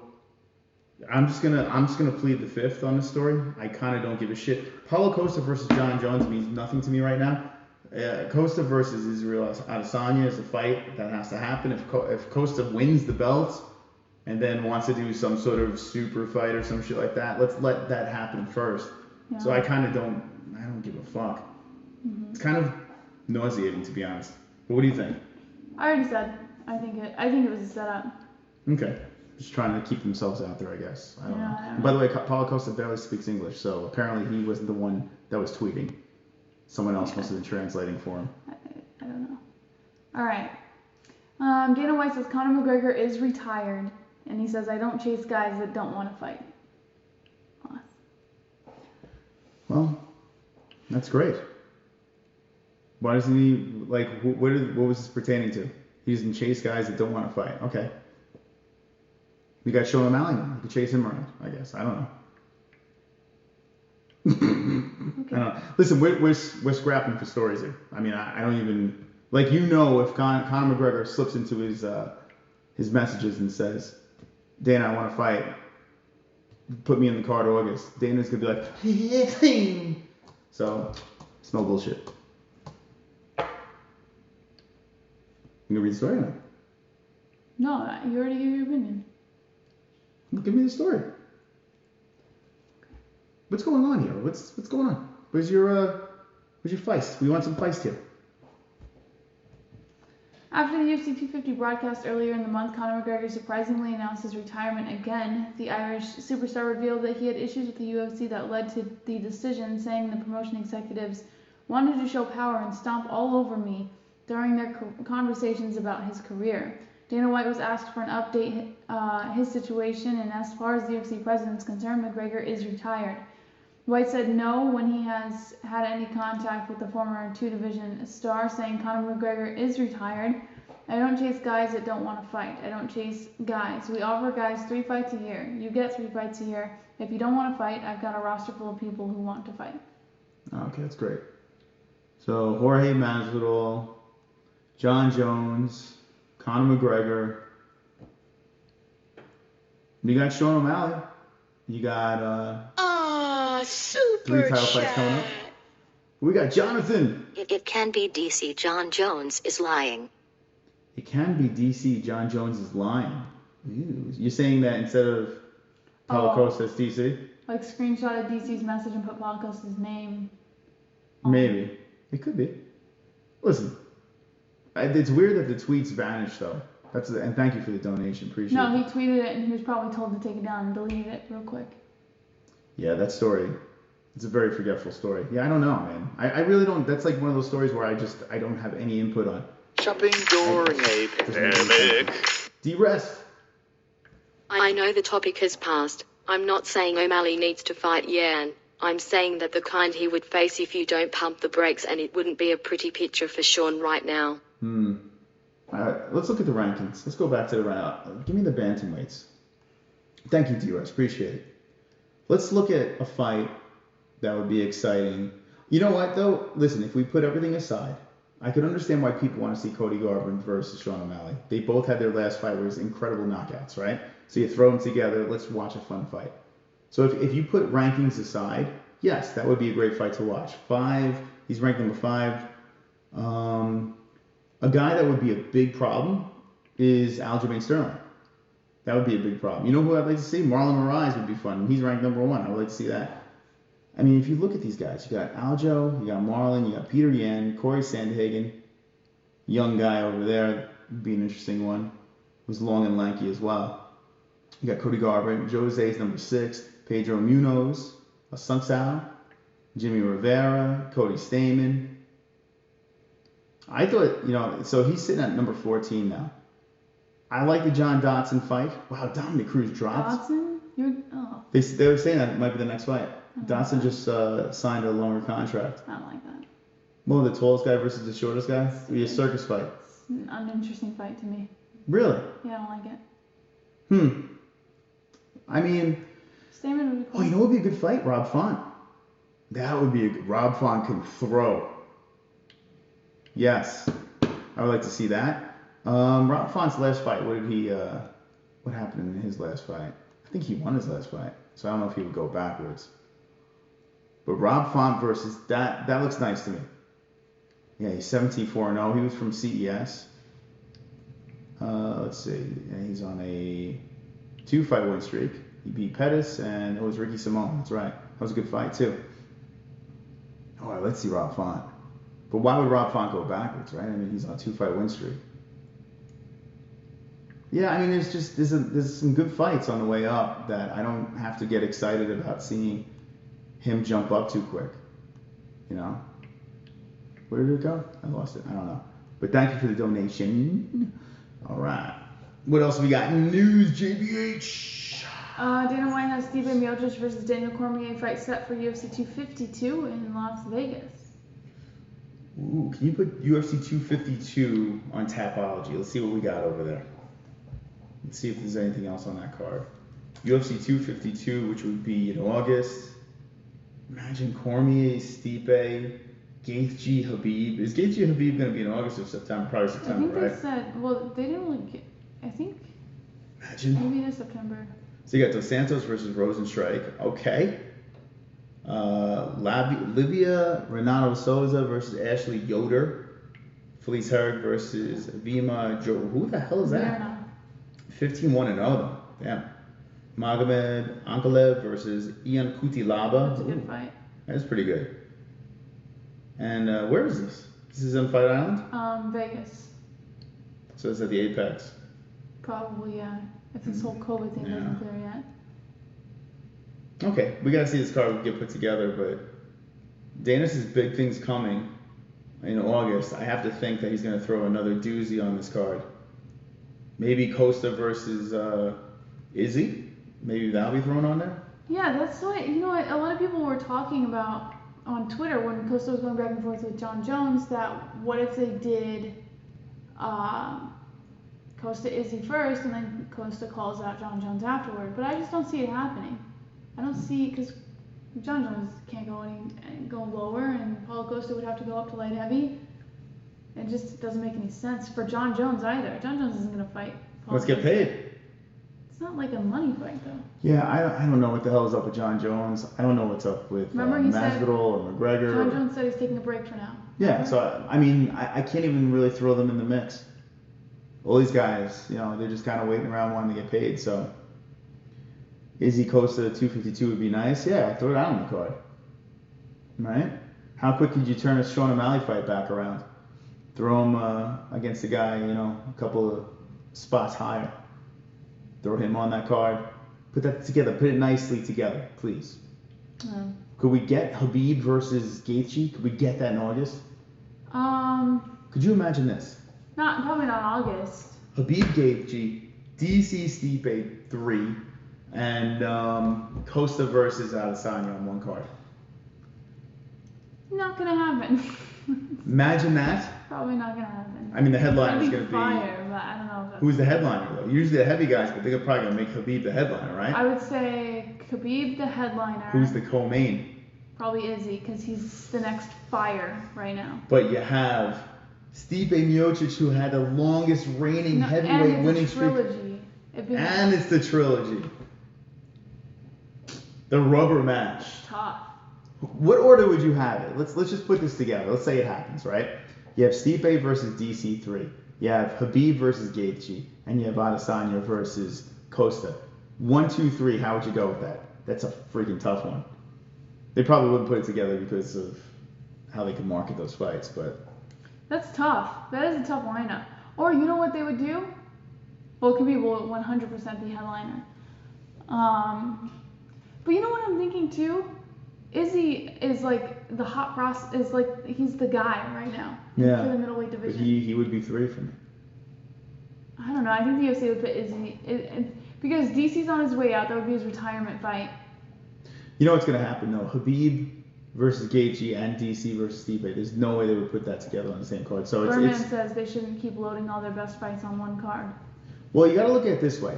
I'm just gonna plead the fifth on this story. I kind of don't give a shit. Paulo Costa versus John Jones means nothing to me right now. Costa versus Israel Adesanya is a fight that has to happen. If Costa wins the belt and then wants to do some sort of super fight or some shit like that, let's let that happen first. Yeah. So I don't give a fuck. Mm-hmm. It's kind of nauseating, to be honest. But what do you think? I already said. I think it was a setup. Okay. Just trying to keep themselves out there, I guess. I don't know. By the way, Paulo Costa barely speaks English, so apparently he wasn't the one that was tweeting. Someone else must have been translating for him. I don't know. All right. Dana White says Conor McGregor is retired, and he says, I don't chase guys that don't want to fight. Huh. Well, that's great. Why doesn't he, like, what was this pertaining to? He doesn't chase guys that don't want to fight. Okay. We got Sean O'Malley now. You can chase him around, I guess. I don't know. Okay. I don't know. Listen, we're scrapping for stories here. I mean, I don't even, like, if Conor McGregor slips into his messages and says, Dana, I want to fight. Put me in the card August. Dana's going to be like, hey. So, it's no bullshit. You gonna read the story or not? No, you already gave your opinion. Well, give me the story. What's going on here? What's going on? Where's your feist? We want some feist here. After the UFC 250 broadcast earlier in the month, Conor McGregor surprisingly announced his retirement again. The Irish superstar revealed that he had issues with the UFC that led to the decision, saying the promotion executives wanted to show power and stomp all over me during their conversations about his career. Dana White was asked for an update his situation, and as far as the UFC president is concerned, McGregor is retired. White said no when he has had any contact with the former two-division star, saying Conor McGregor is retired. I don't chase guys that don't want to fight. I don't chase guys. We offer guys 3 fights a year. You get 3 fights a year. If you don't want to fight, I've got a roster full of people who want to fight. Okay, that's great. So Jorge Masvidal, John Jones, Conor McGregor. You got Sean O'Malley. You got super 3 title fights coming up. We got Jonathan. It can be DC. John Jones is lying. It can be DC. John Jones is lying. Ew. You're saying that instead of Paulo Costa, it's DC? Like screenshotted DC's message and put Paulo Costa's name. Maybe. It could be. Listen. It's weird that the tweets vanished, though. And thank you for the donation. Appreciate it. No, he tweeted it, and he was probably told to take it down and deleted it real quick. Yeah, that story. It's a very forgetful story. Yeah, I don't know, man. I really don't. That's like one of those stories where I don't have any input on. Shopping during a pandemic. D-Rest. I know the topic has passed. I'm not saying O'Malley needs to fight Yan. I'm saying that the kind he would face if you don't pump the brakes, and it wouldn't be a pretty picture for Sean right now. Let's look at the rankings. Let's go back to the give me the bantamweights. Thank you, D-Rest. Appreciate it. Let's look at a fight that would be exciting. You know what, though? Listen, if we put everything aside, I could understand why people want to see Cody Garbrandt versus Sean O'Malley. They both had their last fight where it was incredible knockouts, right? So you throw them together. Let's watch a fun fight. So if you put rankings aside, yes, that would be a great fight to watch. 5, he's ranked number 5. A guy that would be a big problem is Aljamain Sterling. That would be a big problem. You know who I'd like to see? Marlon Moraes would be fun. He's ranked number 1. I would like to see that. I mean, if you look at these guys, you got Aljo, you got Marlon, you got Peter Yan, Corey Sandhagen, young guy over there, would be an interesting one. Who's long and lanky as well. You got Cody Garbrandt, Jose's number 6, Pedro Munoz, Asuncao, Jimmy Rivera, Cody Stamen. I thought, so he's sitting at number 14 now. I like the John Dodson fight. Wow, Dominic Cruz dropped. Dodson? They were saying that it might be the next fight. Dodson just signed a longer contract. I don't like that. Well, the tallest guy versus the shortest guy? It would be a circus fight. It's an uninteresting fight to me. Really? Yeah, I don't like it. I mean... Stamen would be cool. Oh, you know what would be a good fight? Rob Font. That would be a good... Rob Font can throw. Yes. I would like to see that. Rob Font's last fight, what happened in his last fight? I think he won his last fight, so I don't know if he would go backwards. But Rob Font versus that looks nice to me. Yeah, he's 17-4-0. He was from CES. Let's see. Yeah, he's on a 2-fight win streak. He beat Pettis, and it was Ricky Simon. That's right. That was a good fight, too. All right, let's see Rob Font. But why would Rob Font go backwards, right? I mean, he's on a 2-fight win streak. Yeah, I mean, there's some good fights on the way up that I don't have to get excited about seeing him jump up too quick. You know? Where did it go? I lost it. I don't know. But thank you for the donation. All right. What else we got in news, JBH? Dana White has Stipe Miocic versus Daniel Cormier fight set for UFC 252 in Las Vegas. Ooh, can you put UFC 252 on Tapology? Let's see what we got over there. Let's see if there's anything else on that card. UFC 252, which would be in August. Imagine Cormier, Stipe, Gaethje, Khabib. Is Gaethje Khabib going to be in August or September? Probably September, right? I think they said, well, they didn't really get, I think. Imagine. Maybe it is September. So you got Dos Santos versus Rosenstrike. Okay. Livia Renato Souza versus Ashley Yoder. Felice Herrig versus Vima Joe. Who the hell is that? 15-1-0 though. Damn. Magomed Ankalaev versus Ian Cutelaba. That's a good fight. That's pretty good. And where is this? This is on Fight Island? Vegas. So it's at the Apex. Probably, yeah. If this whole COVID thing isn't clear yet. Okay, we gotta see this card get put together, but Danis has big things coming in August. I have to think that he's gonna throw another doozy on this card. Maybe Costa versus Izzy. Maybe that'll be thrown on there. Yeah, that's what, you know what, a lot of people were talking about on Twitter when Costa was going back and forth with John Jones, that what if they did Costa Izzy first and then Costa calls out John Jones afterward. But I just don't see it happening. I don't see, because John Jones can't go lower, and Paulo Costa would have to go up to light heavy. It just doesn't make any sense for John Jones either. John Jones isn't going to fight Paulo Let's get Costa. paid. It's not like a money fight, though. Yeah, I don't know what the hell is up with John Jones. I don't know what's up with Masvidal or McGregor. John Jones said he's taking a break for now. Yeah, so I mean, I can't even really throw them in the mix. All these guys, you know, they're just kind of waiting around wanting to get paid. So, Izzy Costa 252 would be nice. Yeah, throw it out on the card. Right? How quick could you turn a Sean O'Malley fight back around? Throw him against a guy, you know, a couple of spots higher. Throw him on that card. Put that together. Put it nicely together, please. Could we get Khabib versus Gaethje? Could we get that in August? Could you imagine this? Probably not August. Khabib Gaethje, DC Stipe 3, and Costa versus Adesanya on one card. Not gonna happen. Imagine that. Probably not gonna happen. I mean, the headliner is gonna be fire, but I don't know if that's... Who's the headliner though? Usually the heavy guys, but they're probably gonna make Khabib the headliner, right? I would say Khabib the headliner. Who's the co-main? Probably Izzy, because he's the next fire right now. But you have Stipe Miocic, who had the longest reigning heavyweight winning streak. And it's the trilogy. The rubber match. Tough. What order would you have it? Let's just put this together. Let's say it happens, right? You have Stipe versus DC3. You have Khabib versus Gaethje. And you have Adesanya versus Costa. 1, 2, 3, how would you go with that? That's a freaking tough one. They probably wouldn't put it together because of how they could market those fights, but... That's tough. That is a tough lineup. Or you know what they would do? Well, Khabib will 100% be headliner. But you know what I'm thinking too? Izzy is like the hot is like he's the guy right now for the middleweight division. But he would be 3 for me. I don't know. I think the UFC would put Izzy because DC's on his way out. That would be his retirement fight. You know what's gonna happen though? Khabib versus Gaethje and DC versus Stipe. There's no way they would put that together on the same card. So Berman says they shouldn't keep loading all their best fights on one card. Well, you got to look at it this way,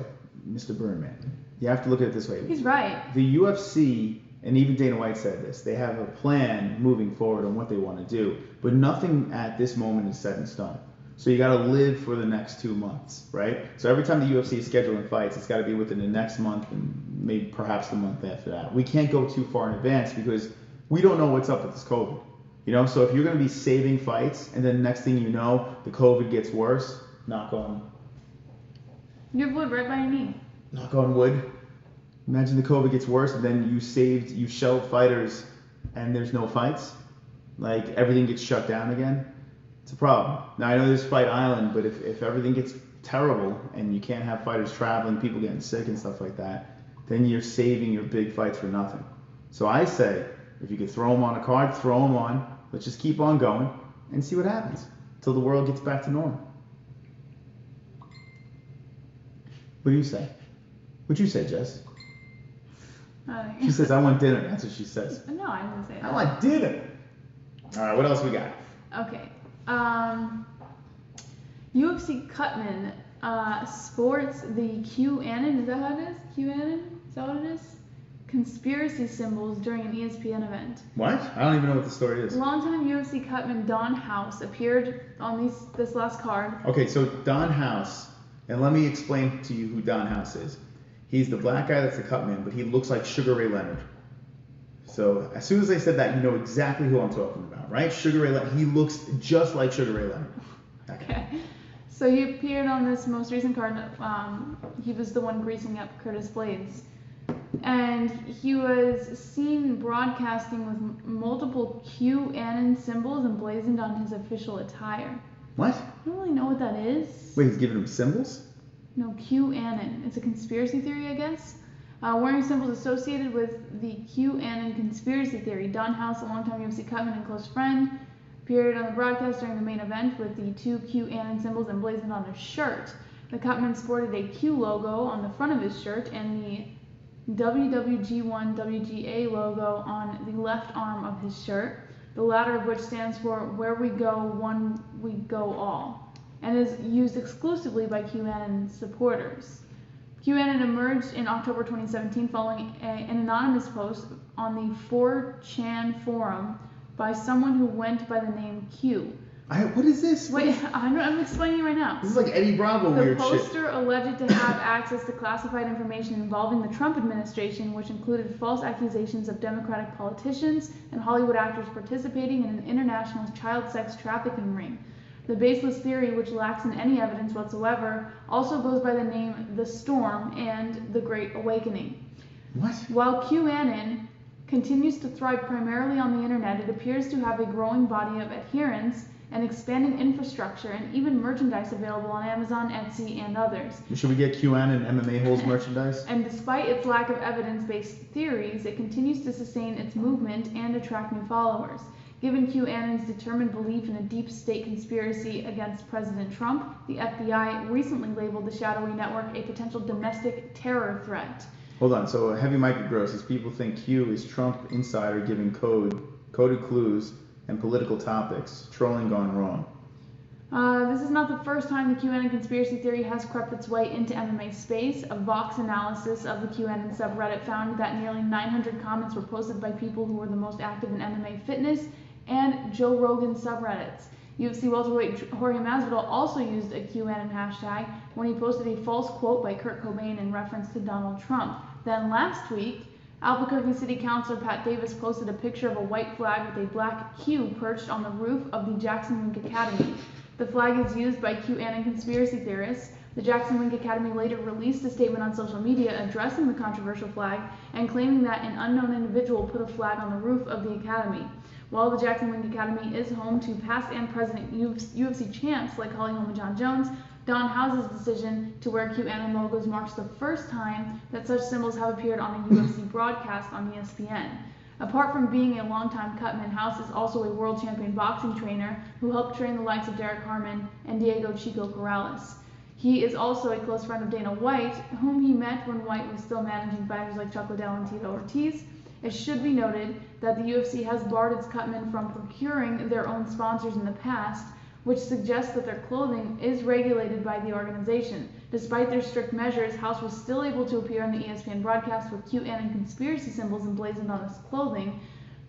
Mr. Berman. You have to look at it this way. He's right. The UFC, and even Dana White said this, they have a plan moving forward on what they want to do, but nothing at this moment is set in stone. So you got to live for the next 2 months, right? So every time the UFC is scheduling fights, it's got to be within the next month and maybe perhaps the month after that. We can't go too far in advance because we don't know what's up with this COVID. You know, so if you're going to be saving fights and then next thing you know, the COVID gets worse, knock on You have wood right by your knee. Knock on wood. Imagine the COVID gets worse and then you shelved fighters and there's no fights. Like everything gets shut down again. It's a problem. Now I know there's Fight Island, but if everything gets terrible and you can't have fighters traveling, people getting sick and stuff like that, then you're saving your big fights for nothing. So I say, if you could throw them on a card, throw them on. Let's just keep on going and see what happens until the world gets back to normal. What do you say? What'd you say, Jess? She says, I want dinner. That's what she says. No, I didn't say that. I want dinner. All right, what else we got? Okay. UFC Cutman sports the QAnon, is that how it is? QAnon? Is that what it is? Conspiracy symbols during an ESPN event. What? I don't even know what the story is. Longtime UFC Cutman Don House appeared on this last card. Okay, so Don House, and let me explain to you who Don House is. He's the black guy that's the Cutman, but he looks like Sugar Ray Leonard. So as soon as I said that, you know exactly who I'm talking about, right? Sugar Ray Leonard. He looks just like Sugar Ray Leonard. Okay. So he appeared on this most recent card. He was the one greasing up Curtis Blades. And he was seen broadcasting with multiple QAnon symbols emblazoned on his official attire. What? I don't really know what that is. Wait, he's giving him symbols? No, QAnon. It's a conspiracy theory, I guess. Wearing symbols associated with the QAnon conspiracy theory. Don House, a longtime UFC Cutman and close friend, appeared on the broadcast during the main event with the two QAnon symbols emblazoned on his shirt. The Cutman sported a Q logo on the front of his shirt and the WWG1WGA logo on the left arm of his shirt, the latter of which stands for Where We Go, One We Go All, and is used exclusively by QAnon supporters. QAnon emerged in October 2017 following an anonymous post on the 4chan forum by someone who went by the name Q. What is this? Wait, I'm explaining it right now. This is like Eddie Bravo weird shit. The poster alleged to have access to classified information involving the Trump administration, which included false accusations of Democratic politicians and Hollywood actors participating in an international child sex trafficking ring. The baseless theory, which lacks in any evidence whatsoever, also goes by the name The Storm and The Great Awakening. What? While QAnon continues to thrive primarily on the internet, it appears to have a growing body of adherents and expanding infrastructure and even merchandise available on Amazon, Etsy, and others. Should we get QAnon and MMA-Holes merchandise? And despite its lack of evidence-based theories, it continues to sustain its movement and attract new followers. Given QAnon's determined belief in a deep state conspiracy against President Trump, the FBI recently labeled the shadowy network a potential domestic terror threat. Hold on, so Heavy Mike Gross says people think Q is Trump insider giving coded clues and political topics, trolling gone wrong. This is not the first time the QAnon conspiracy theory has crept its way into MMA space. A Vox analysis of the QAnon subreddit found that nearly 900 comments were posted by people who were the most active in MMA fitness and Joe Rogan subreddits. UFC welterweight Jorge Masvidal also used a QAnon hashtag when he posted a false quote by Kurt Cobain in reference to Donald Trump. Then last week, Albuquerque City Councilor Pat Davis posted a picture of a white flag with a black Q perched on the roof of the Jackson Wink Academy. The flag is used by QAnon conspiracy theorists. The Jackson Wink Academy later released a statement on social media addressing the controversial flag and claiming that an unknown individual put a flag on the roof of the academy. While the Jackson Wink Academy is home to past and present UFC champs like Holly Holm and John Jones, Don House's decision to wear QAnon logos marks the first time that such symbols have appeared on a UFC broadcast on ESPN. Apart from being a longtime Cutman, House is also a world champion boxing trainer who helped train the likes of Derek Harmon and Diego Chico Corrales. He is also a close friend of Dana White, whom he met when White was still managing fighters like Chuck Liddell and Tito Ortiz. It should be noted that the UFC has barred its Cutmen from procuring their own sponsors in the past, which suggests that their clothing is regulated by the organization. Despite their strict measures, House was still able to appear on the ESPN broadcast with QAnon and conspiracy symbols emblazoned on his clothing.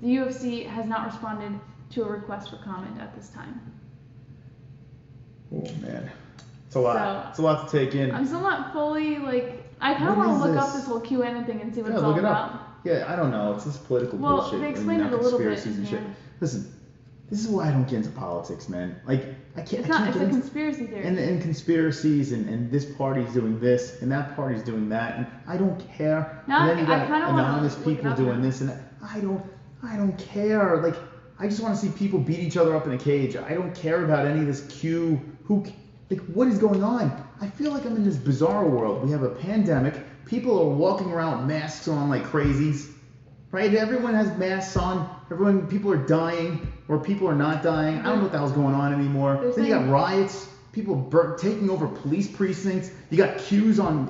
The UFC has not responded to a request for comment at this time. Oh man, it's a lot. It's a lot to take in. I'm still not fully I kind of want to look up this whole QAnon thing and see what it's all look it about. Up. Yeah, I don't know. It's this political bullshit. Well, they explained it a little bit. And shit. Listen, this is why I don't get into politics, man. I can't. It's a conspiracy theory. And conspiracies and this party's doing this and that party's doing that and I don't care. And then you got anonymous people doing this and that. I don't care. I just want to see people beat each other up in a cage. I don't care about any of this what is going on? I feel like I'm in this bizarre world. We have a pandemic. People are walking around with masks on like crazies, right? Everyone has masks on. People are dying or people are not dying. I don't know what the hell's going on anymore. Then you got riots. People taking over police precincts. You got queues on.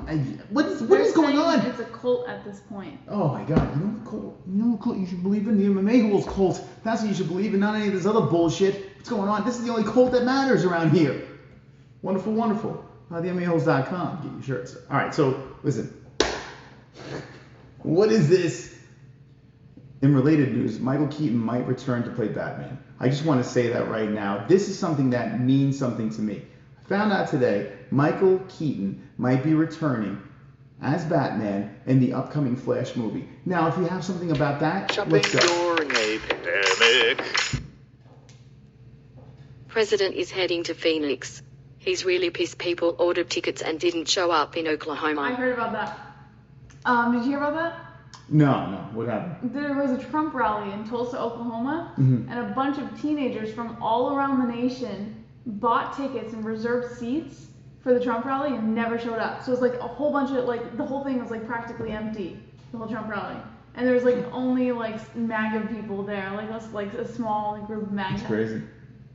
What is going on? It's a cult at this point. Oh my God! You know what cult you should believe in? The MMA-Holes cult. That's what you should believe in. Not any of this other bullshit. What's going on? This is the only cult that matters around here. Wonderful, wonderful. TheMMAHoles.com. Get your shirts. All right. So listen. What is this? In related news, Michael Keaton might return to play Batman. I just want to say that right now. This is something that means something to me. I found out today Michael Keaton might be returning as Batman in the upcoming Flash movie. Now, if you have something about that, let's go. During a pandemic. President is heading to Phoenix. He's really pissed people ordered tickets and didn't show up in Oklahoma. I heard about that. Did you hear about that? No. What happened? There was a Trump rally in Tulsa, Oklahoma, and a bunch of teenagers from all around the nation bought tickets and reserved seats for the Trump rally and never showed up. So it was a whole bunch of the whole thing was practically empty, the whole Trump rally. And there was only MAGA people there, a small group of MAGA. That's crazy.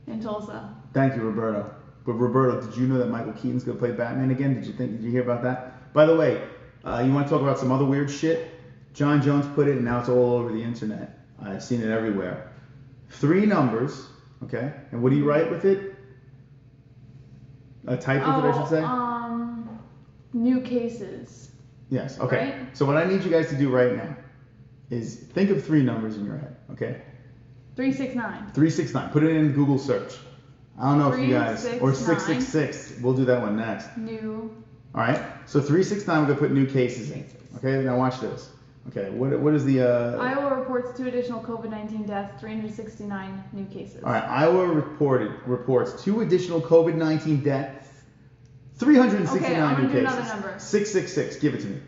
In Tulsa. Thank you, Roberto. But Roberto, did you know that Michael Keaton's gonna play Batman again? Did you hear about that? By the way, you want to talk about some other weird shit? John Jones put it, and now it's all over the internet. I've seen it everywhere. 3 numbers, okay? And what do you write with it? Type with it, I should say? New cases. Yes, okay. Right? So what I need you guys to do right now is think of 3 numbers in your head, okay? 369. 369. Put it in Google search. I don't know if you guys... Or 666. We'll do that one next. New. All right. So 369, we're going to put new cases in. Okay, now watch this. Okay, what is the... Iowa reports 2 additional COVID-19 deaths, 369 new cases. All right, Iowa reports 2 additional COVID-19 deaths, 369 new cases. Another number. 666, give it to me.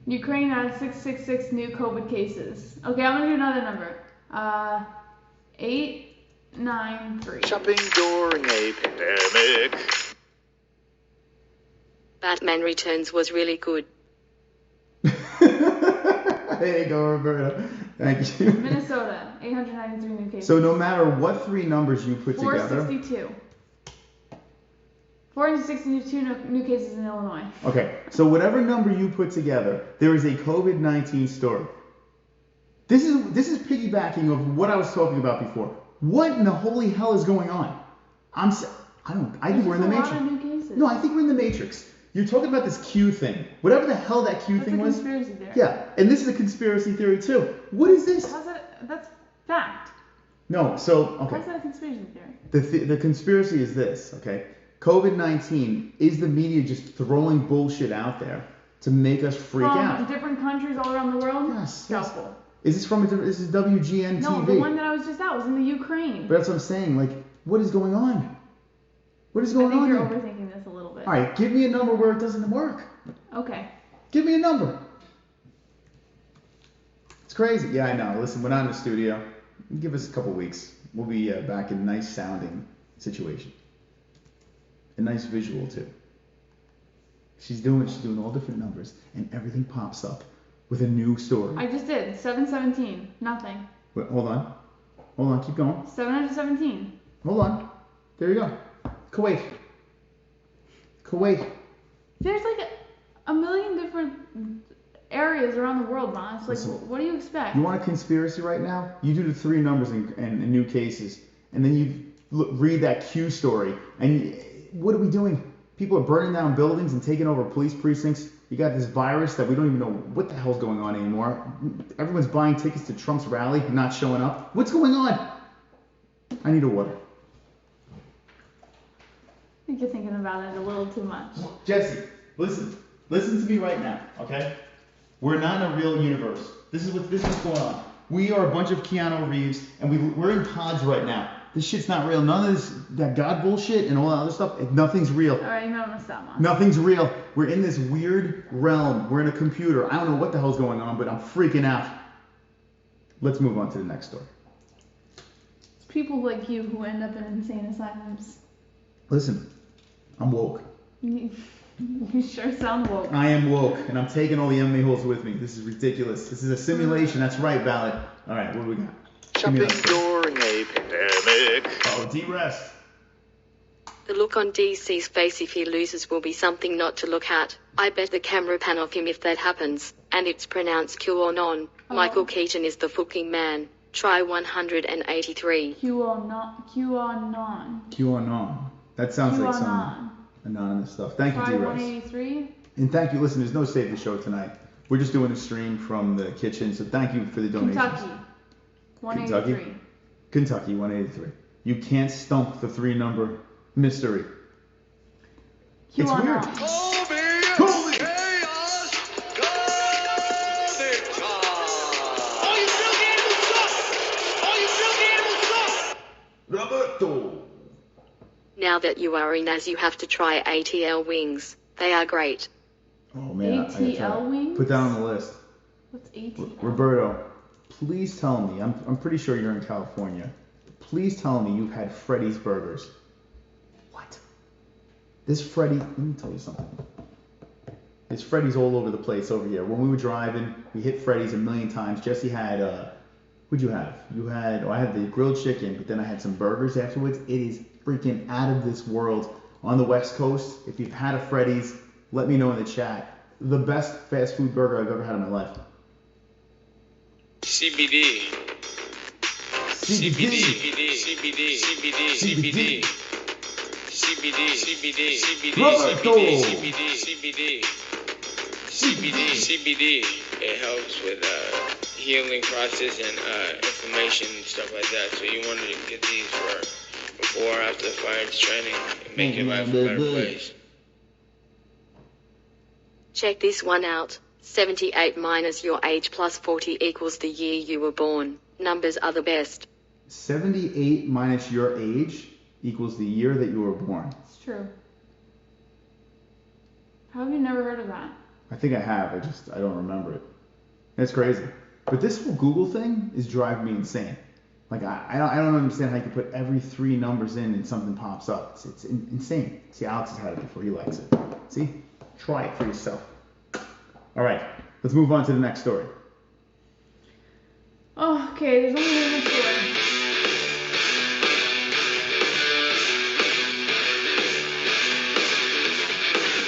Ukraine has 666 new COVID cases. Okay, I'm going to do another number. 893. Shopping during a pandemic. Batman Returns was really good. There you go, Roberta. Thank you. Minnesota, 893 new cases. So no matter what 3 numbers you put together... 462. 462 new cases in Illinois. Okay, so whatever number you put together, there is a COVID-19 story. This is piggybacking of what I was talking about before. What in the holy hell is going on? I think we're in the Matrix. A lot of new cases. No, I think we're in the Matrix. You're talking about this Q thing. Whatever the hell that Q thing was. That's a conspiracy theory. Yeah, and this is a conspiracy theory too. What is this? That's fact. No, so, okay. How's that a conspiracy theory? The conspiracy is this, okay? COVID-19 is the media just throwing bullshit out there to make us freak out. From different countries all around the world? Yes. Doubtful. Is this this is WGN TV? No, the one that I was just at was in the Ukraine. But that's what I'm saying. What is going on? What is going on? I think you're overthinking this a little bit. All right, give me a number where it doesn't work. Okay. Give me a number. It's crazy. Yeah, I know. Listen, we're not in the studio. Give us a couple weeks. We'll be back in a nice sounding situation. A nice visual too. She's doing all different numbers, and everything pops up with a new story. I just did 717. Nothing. Wait, hold on. Keep going. 717. Hold on. There you go. Kuwait. There's a million different areas around the world, man. It's Listen, what do you expect? You want a conspiracy right now? You do the 3 numbers and new cases, and then read that Q story. And what are we doing? People are burning down buildings and taking over police precincts. You got this virus that we don't even know what the hell's going on anymore. Everyone's buying tickets to Trump's rally and not showing up. What's going on? I need a water. I think you're thinking about it a little too much. Jessie, listen to me right now, okay? We're not in a real universe. This is what's going on. We are a bunch of Keanu Reeves, and we're in pods right now. This shit's not real. None of that God bullshit and all that other stuff, nothing's real. All right, you know I'm gonna stop, Mom. Nothing's real. We're in this weird realm. We're in a computer. I don't know what the hell's going on, but I'm freaking out. Let's move on to the next story. It's people like you who end up in insane asylums. Listen, I'm woke. You sure sound woke. I am woke, and I'm taking all the MMA-Holes with me. This is ridiculous. This is a simulation. That's right, Ballot. All right, what do we got? Shopping during a pandemic. Oh, D-Rest. The look on DC's face if he loses will be something not to look at. I bet the camera pan off him if that happens. And it's pronounced QAnon. Michael Keaton is the fucking man. Try 183. QAnon. QAnon. That sounds like some anonymous stuff. Thank you, Try D-Rest. 183. And thank you, listen, there's no Save the Show tonight. We're just doing a stream from the kitchen, so thank you for the donations. Kentucky. 183. Kentucky, 183. You can't stump the 3-number mystery. It's weird. COLBY! Chaos! COVINGTON! All you filthy animals suck! All you filthy animals suck! Roberto! Now that you are in as you have to try ATL wings. They are great. Oh man, I gotta try ATL it. wings? Put that on the list. What's ATL? Roberto, please tell me, I'm pretty sure you're in California. Please tell me you've had Freddy's Burgers. What? This Freddy, let me tell you something. There's Freddy's all over the place over here. When we were driving, we hit Freddy's a million times. Jessie had, what'd you have? I had the grilled chicken, but then I had some burgers afterwards. It is freaking out of this world. On the West Coast, if you've had a Freddy's, let me know in the chat. The best fast food burger I've ever had in my life. CBD. CBD. CBD. CBD. CBD. CBD. CBD. CBD. It helps with healing process and inflammation and stuff like that. So you wanted to get these for before or after fight training and make your life a better place. Check this one out. 78 minus your age plus 40 equals the year you were born. Numbers are the best. 78 minus your age equals the year that you were born. It's true. How have you never heard of that? I think I have. I don't remember it. That's crazy. But this whole Google thing is driving me insane. Like I don't understand how you can put every 3 numbers in and something pops up. It's insane. See, Alex has had it before. He likes it. See? Try it for yourself. All right. Let's move on to the next story. Oh, okay. There's only one story.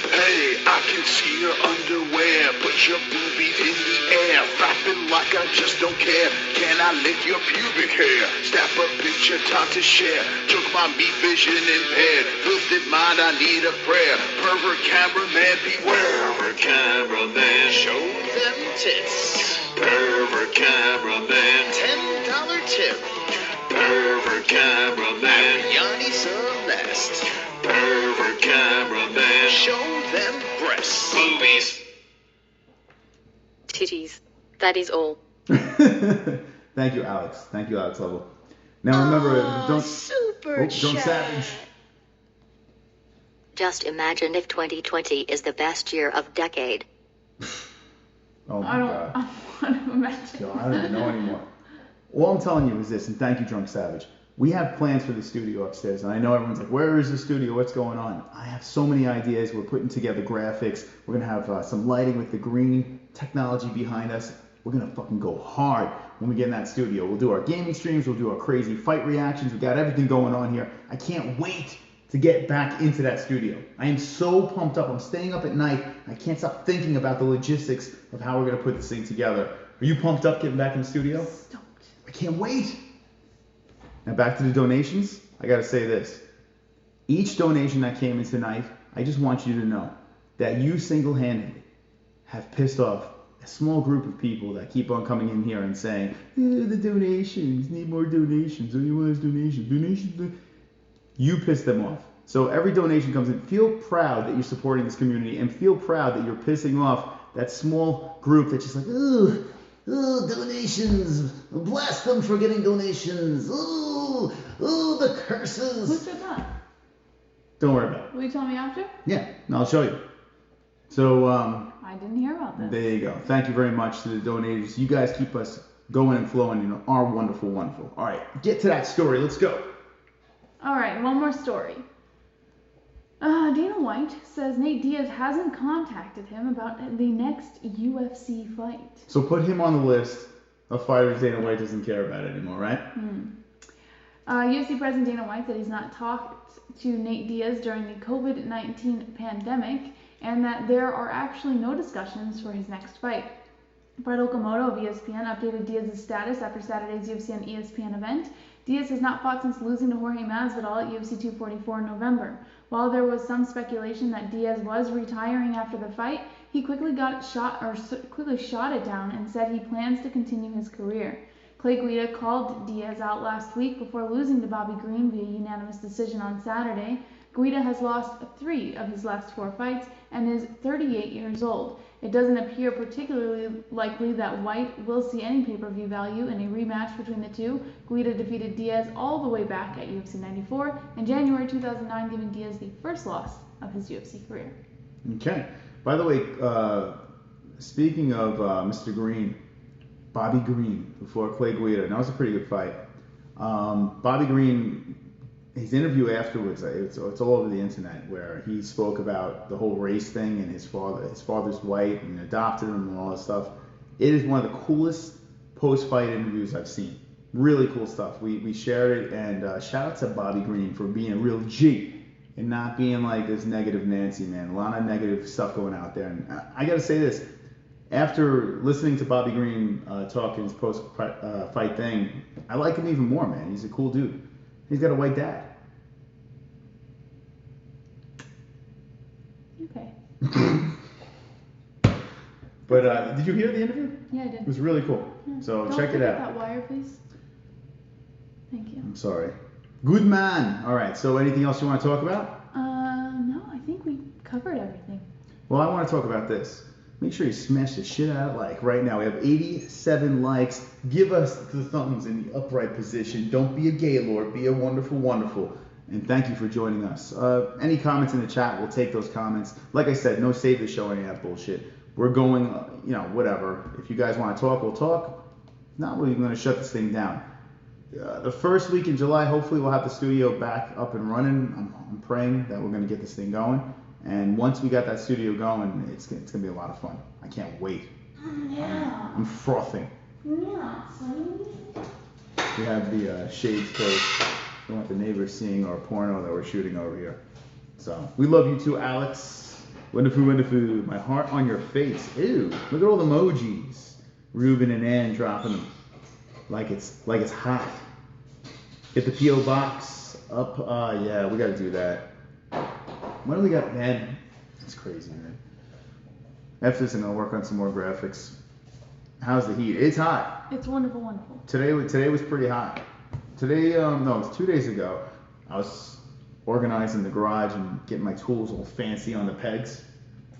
Hey, I can see your underwear. Put your boobies in the air. Flapping like I just don't care. Can I lick your pubic hair? Snap a picture, time to share. Took my meat vision impaired. Filthy mind, I need a prayer. Pervert cameraman, beware. Pervert cameraman, show them tits. Pervert cameraman, $10 tip. Pervert cameraman, Yanni Celeste. Pervert cameraman, show them breasts. Boobies. Titties. That is all. Thank you, Alex. Thank you, Alex Level. Now remember, don't savage. Just imagine if 2020 is the best year of decade. Oh my God. I want to imagine. Yo, I don't even know anymore. All I'm telling you is this, and thank you, Drunk Savage. We have plans for the studio upstairs, and I know everyone's like, where is the studio? What's going on? I have so many ideas. We're putting together graphics. We're going to have some lighting with the green technology behind us. We're going to fucking go hard when we get in that studio. We'll do our gaming streams. We'll do our crazy fight reactions. We got everything going on here. I can't wait to get back into that studio. I am so pumped up. I'm staying up at night. I can't stop thinking about the logistics of how we're going to put this thing together. Are you pumped up getting back in the studio? Stoked. I can't wait. Now back to the donations. I gotta say this. Each donation that came in tonight, I just want you to know that you single-handedly have pissed off a small group of people that keep on coming in here and saying, the donations, need more donations, anyone has donations. You piss them off. So every donation comes in, feel proud that you're supporting this community and feel proud that you're pissing off that small group that's just like, ooh, donations, blast them for getting donations, ooh, the curses. Who said that? Don't worry about it. Will you tell me after? Yeah, I'll show you. So, I didn't hear about this. there you go. Thank you very much to the donators. You guys keep us going and flowing in our wonderful, wonderful. All right, get to that story. Let's go. All right, one more story. Dana White says Nate Diaz hasn't contacted him about the next UFC fight. So put him on the list of fighters Dana White doesn't care about anymore, right? UFC President Dana White said he's not talked to Nate Diaz during the COVID-19 pandemic and that there are actually no discussions for his next fight. Brett Okamoto of ESPN updated Diaz's status after Saturday's UFC on ESPN event. Diaz has not fought since losing to Jorge Masvidal at UFC 244 in November. While there was some speculation that Diaz was retiring after the fight, he quickly shot it down and said he plans to continue his career. Clay Guida called Diaz out last week before losing to Bobby Green via unanimous decision on Saturday. Guida has lost 3 of his last 4 fights and is 38 years old. It doesn't appear particularly likely that White will see any pay-per-view value in a rematch between the two. Guida defeated Diaz all the way back at UFC 94 in January 2009, giving Diaz the first loss of his UFC career. Okay. By the way, speaking of Mr. Green, Bobby Green before Clay Guida, that was a pretty good fight. Bobby Green, his interview afterwards, it's all over the internet, where he spoke about the whole race thing and his father's white and adopted him and all that stuff. It is one of the coolest post-fight interviews I've seen. Really cool stuff. We shared it, and shout out to Bobby Green for being a real G and not being like this negative Nancy, man. A lot of negative stuff going out there. And I gotta say this, after listening to Bobby Green talk in his post-fight thing, I like him even more, man. He's a cool dude. He's got a white dad. Okay. But did you hear the interview? Yeah, I did. It was really cool. Yeah. So Don't check it forget out. that wire, please. Thank you. I'm sorry. Good man. All right. So anything else you want to talk about? No, I think we covered everything. Well, I want to talk about this. Make sure you smash the shit out of like right now. We have 87 likes. Give us the thumbs in the upright position. Don't be a gaylord. Be a wonderful, wonderful. And thank you for joining us. Any comments in the chat, we'll take those comments. Like I said, no save the show, any of that bullshit. We're going, whatever. If you guys want to talk, we'll talk. If not, we're going to shut this thing down. The first week in July, hopefully we'll have the studio back up and running. I'm praying that we're going to get this thing going. And once we got that studio going, it's going to be a lot of fun. I can't wait. Yeah. I'm frothing. Yeah. We have the shades closed. Don't want the neighbors seeing our porno that we're shooting over here. So, we love you too, Alex. Wonderful, wonderful. My heart on your face. Ew. Look at all the emojis. Ruben and Ann dropping them. Like it's hot. Get the P.O. box up. Yeah, we got to do that. When do we got, man? It's crazy, man. After this, I'm going to work on some more graphics. How's the heat? It's hot. It's wonderful, wonderful. Today was pretty hot. Today, no, it was 2 days ago. I was organizing the garage and getting my tools all fancy on the pegs.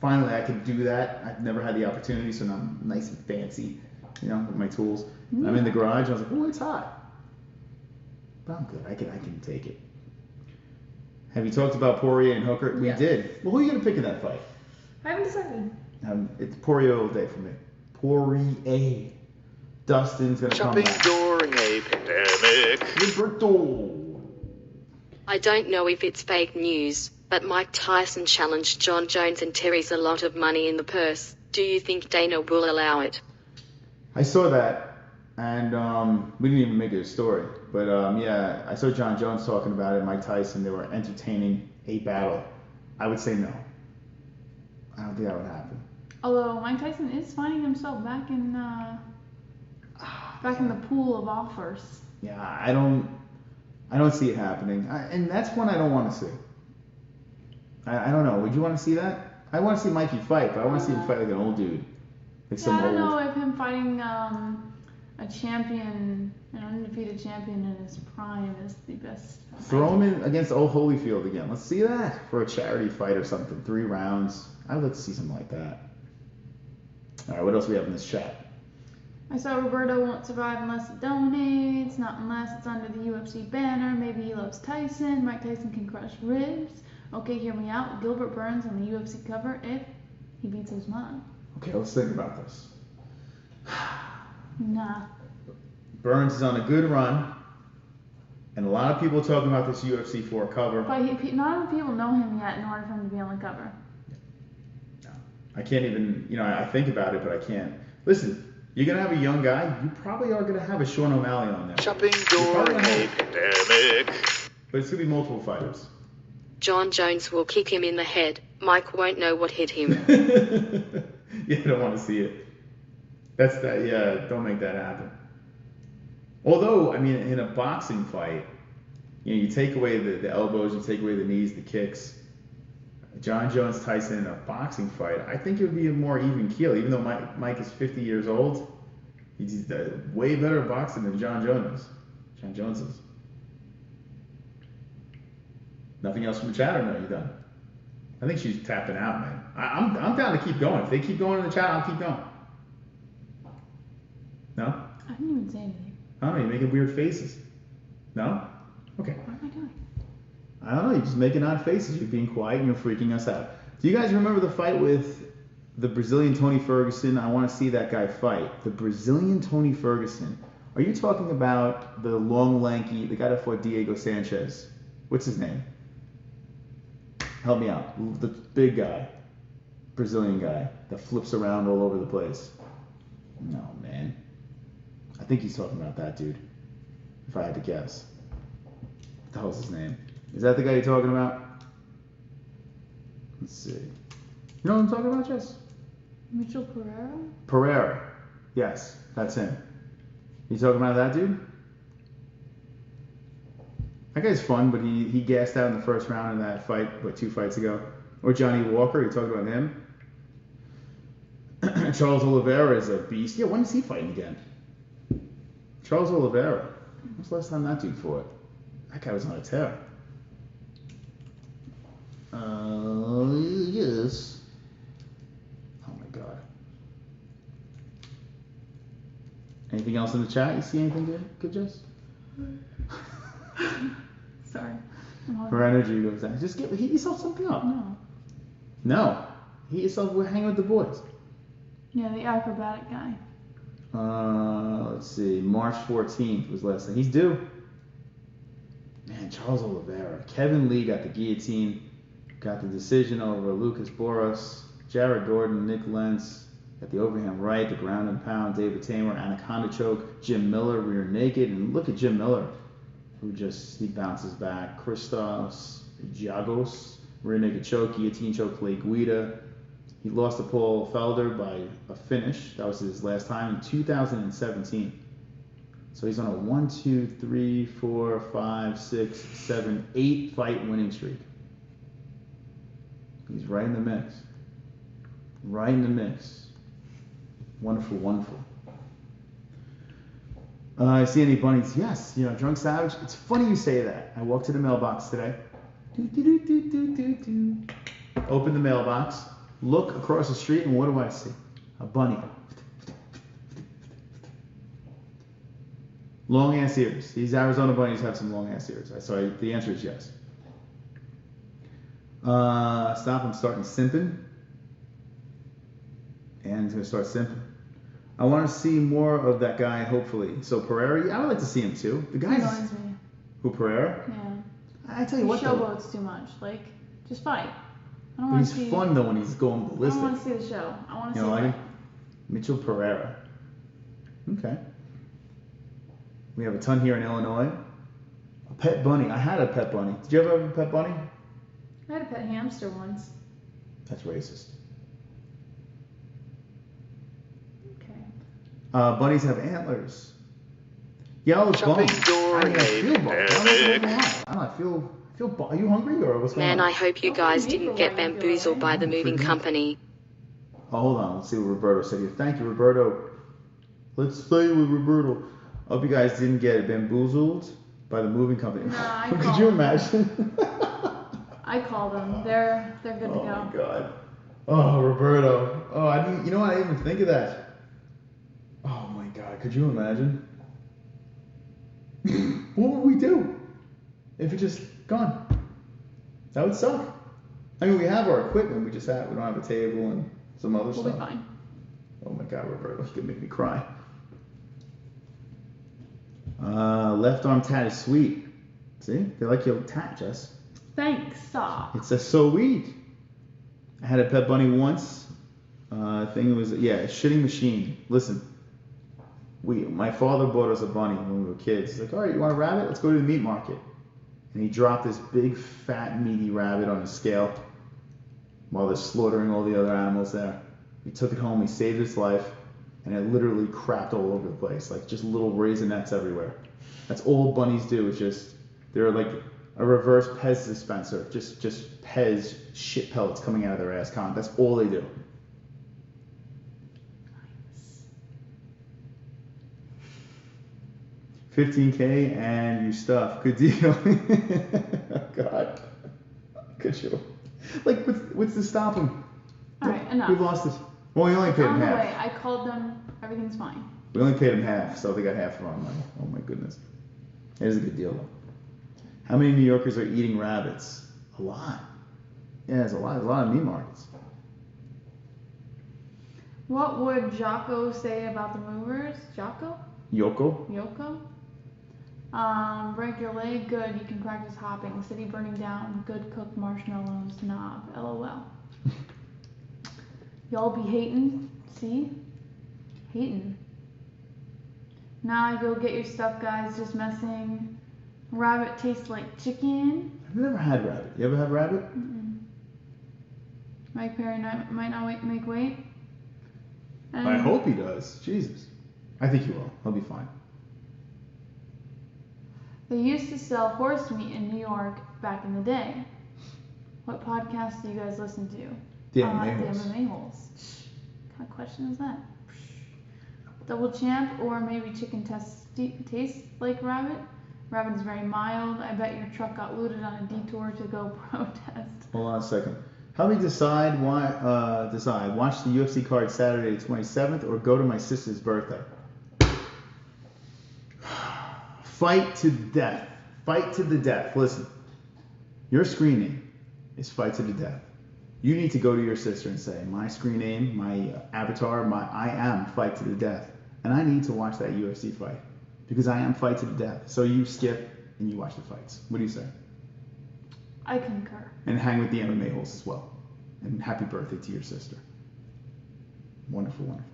Finally, I could do that. I've never had the opportunity, so now I'm nice and fancy, with my tools. I'm in the garage. And I was like, oh, it's hot. But I'm good. I can take it. Have you talked about Poirier and Hooker? We did. Well, who are you going to pick in that fight? I haven't decided. It's Poirier all day for me. Poirier. Dustin's going to come back. Shopping during a pandemic. Roberto. I don't know if it's fake news, but Mike Tyson challenged John Jones and Terry's a lot of money in the purse. Do you think Dana will allow it? I saw that, and we didn't even make it a story. But yeah, I saw John Jones talking about it, Mike Tyson. They were entertaining a battle. I would say no. I don't think that would happen. Although Mike Tyson is finding himself back in the pool of offers. Yeah, I don't I don't see it happening. And that's one I don't want to see. I don't know. Would you want to see that? I want to see Mikey fight, but I want to see him fight like an old dude. Like I don't know if him fighting a champion, an undefeated champion in his prime is the best. Throw him in against old Holyfield again. Let's see that for a charity fight or something. 3 rounds. I would like to see something like that. All right, what else do we have in this chat? I saw Roberto won't survive unless it donates, not unless it's under the UFC banner. Maybe he loves Tyson. Mike Tyson can crush ribs. Okay, hear me out. Gilbert Burns on the UFC cover if he beats Usman. Okay, let's think about this. Nah. Burns is on a good run, and a lot of people are talking about this UFC 4 cover. But not enough people know him yet in order for him to be on the cover. No. I can't even, I think about it, but I can't. Listen, you're going to have a young guy, you probably are going to have a Sean O'Malley on there. Shopping during a pandemic. But it's going to be multiple fighters. John Jones will kick him in the head. Mike won't know what hit him. Yeah, I don't want to see it. Don't make that happen. Although, in a boxing fight, you take away the elbows, you take away the knees, the kicks. John Jones, Tyson in a boxing fight, I think it would be a more even keel. Even though Mike is 50 years old, he's way better at boxing than John Jones is. Nothing else from the chat, or no? You done? I think she's tapping out, man. I'm down to keep going. If they keep going in the chat, I'll keep going. No? I didn't even say anything. I don't know. You're making weird faces. No? Okay. What am I doing? I don't know. You're just making odd faces. You're being quiet and you're freaking us out. Do you guys remember the fight with the Brazilian Tony Ferguson? I want to see that guy fight. The Brazilian Tony Ferguson. Are you talking about the long, lanky, the guy that fought Diego Sanchez? What's his name? Help me out. The big guy. Brazilian guy that flips around all over the place. No, man. I think he's talking about that dude. If I had to guess. What the hell's his name? Is that the guy you're talking about? Let's see. You know what I'm talking about, Jess? Mitchell Pereira? Pereira. Yes, that's him. You talking about that dude? That guy's fun, but he gassed out in the first round in that fight, 2 fights ago. Or Johnny Walker, you talking about him? Charles Oliveira is a beast. Yeah, when is he fighting again? Charles Oliveira. When's the last time that dude fought? That guy was on a tear. Yes. Oh my god. Anything else in the chat? You see anything good, Jess? Sorry. Her energy goes down. Just heat yourself something up. No. Heat yourself. We're hanging with the boys. Yeah, the acrobatic guy. Let's see. March 14th was last thing. He's due. Man, Charles Oliveira. Kevin Lee got the guillotine. Got the decision over Lucas Boros. Jared Gordon, Nick Lentz. Got the overhand right, the ground and pound. David Tamer, anaconda choke. Jim Miller, rear naked. And look at Jim Miller, who he bounces back. Christos Giagos, rear naked choke. Guillotine choke, Clay Guida. He lost to Paul Felder by a finish. That was his last time in 2017. So he's on a 1, 2, 3, 4, 5, 6, 7, 8 fight winning streak. He's right in the mix. Right in the mix. Wonderful, wonderful. I see any bunnies? Yes. Drunk Savage. It's funny you say that. I walked to the mailbox today. Open the mailbox. Look across the street, and what do I see? A bunny. Long ass ears. These Arizona bunnies have some long ass ears. So the answer is yes. Stop. I'm starting simping. And he's going to start simping. I want to see more of that guy, hopefully. So Pereira, I would like to see him too. The guy's... Annoys me. Who, Pereira? Yeah. I tell you what, though. He showboats too much. Just fight. I don't But want he's to see... fun, though, when he's going I ballistic. don't want to see the show. I want to You see know, the like fight. Mitchell Pereira. Okay. We have a ton here in Illinois. A pet bunny. I had a pet bunny. Did you ever have a pet bunny? I had a pet hamster once. That's racist. Okay. Bunnies have antlers. Yeah, I was bummed. Story, I feel bummed. I don't know why. I don't know. I feel bummed. Are you hungry or what's going Man, on? I hope you guys didn't get bamboozled by the moving company. Oh, hold on. Let's see what Roberto said here. Thank you, Roberto. Let's play with Roberto. I hope you guys didn't get bamboozled by the moving company. Nah, I Could called you them. imagine? I called them. They're good to Oh go. my god. Oh, Roberto. Oh, I didn't. You know what? I didn't even think of that. Oh my god. Could you imagine? What would we do if it just gone? That would suck. I mean, we have our equipment. We don't have a table and some other We'll stuff. be fine. Oh my god, Roberto, you can make me cry. Left arm tat is sweet. See? They like your tat, Jess. Thanks, Saw. It's a sweet. I had a pet bunny once. Thing was, yeah, a shitting machine. Listen, my father bought us a bunny when we were kids. He's like, all right, you want a rabbit? Let's go to the meat market. And he dropped this big, fat, meaty rabbit on a scale while they're slaughtering all the other animals there. We took it home, we saved its life, and it literally crapped all over the place, like just little raisinets everywhere. That's all bunnies do, is just, they're like a reverse Pez dispenser, just Pez shit pellets coming out of their ass con. That's all they do. $15K and you stuff. Good deal. Oh God. Could you? Like, what's to stop him? Alright, enough. We lost it. Well, we only paid him On the half. way. I called them. Everything's fine. We only paid him half, so they got half of our money. Oh my goodness. It is a good deal though. How many New Yorkers are eating rabbits? A lot. Yeah, there's a lot of meat markets. What would Jocko say about the movers? Jocko? Yoko? Break your leg, good. You can practice hopping. City burning down, good cooked marshmallows, knob. LOL. Y'all be hating? See? Hating. Now go get your stuff, guys. Just messing. Rabbit tastes like chicken. I've never had rabbit. You ever had rabbit? Mike Perry might not make weight. And I hope he does. Jesus. I think he will. He'll be fine. They used to sell horse meat in New York back in the day. What podcast do you guys listen to? The MMA-Holes. The MMA-Holes. What kind of question is that? Double champ or maybe chicken tastes like rabbit? Rabbit is very mild. I bet your truck got looted on a detour to go protest. Hold on a second. How do we decide watch the UFC card Saturday the 27th or go to my sister's birthday? Fight to death. Fight to the death. Listen, your screen name is fight to the death. You need to go to your sister and say, my screen name, my avatar, I am fight to the death. And I need to watch that UFC fight because I am fight to the death. So you skip and you watch the fights. What do you say? I concur. And hang with the MMA holes as well. And happy birthday to your sister. Wonderful, wonderful.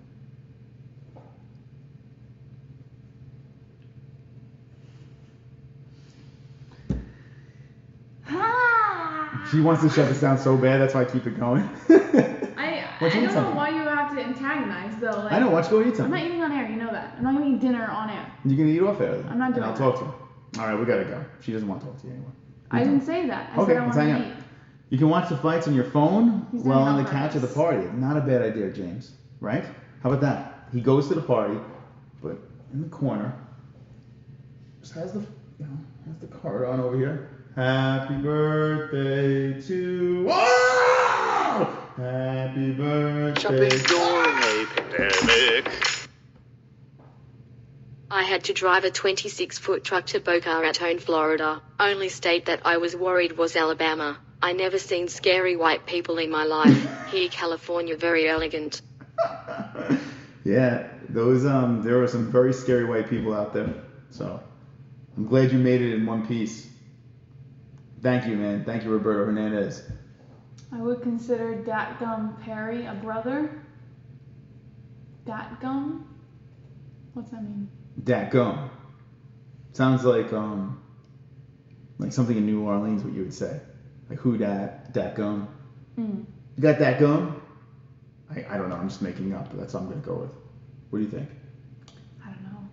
She wants to shut this down so bad, that's why I keep it going. I don't know something? why you have to antagonize though. Like, I know, why don't you go eat I'm something? not eating on air, you know that. I'm not gonna eat dinner on air. You're going to eat off air then? I'm not doing And I'll that. talk to her. All right, we got to go. She doesn't want to talk to you anymore. I didn't say that. I Okay, said I let's want hang to out. eat. You can watch the fights on your phone He's doing while it on on the couch at the purpose. party. Not a bad idea, James. Right? How about that? He goes to the party, but in the corner, just has the card on over here. Happy birthday to... Oh! Happy birthday. Jumping during a pandemic. I had to drive a 26-foot truck to Boca Raton, Florida. Only state that I was worried was Alabama. I never seen scary white people in my life. Here, California, very elegant. Yeah, those there were some very scary white people out there. So I'm glad you made it in one piece. Thank you, man. Thank you, Roberto Hernandez. I would consider Datgum Perry a brother. Datgum? What's that mean? Dat gum. Sounds like something in New Orleans, what you would say. Like who dat gum. You got that gum? I don't know, I'm just making up, but that's what I'm gonna go with. What do you think? I don't know.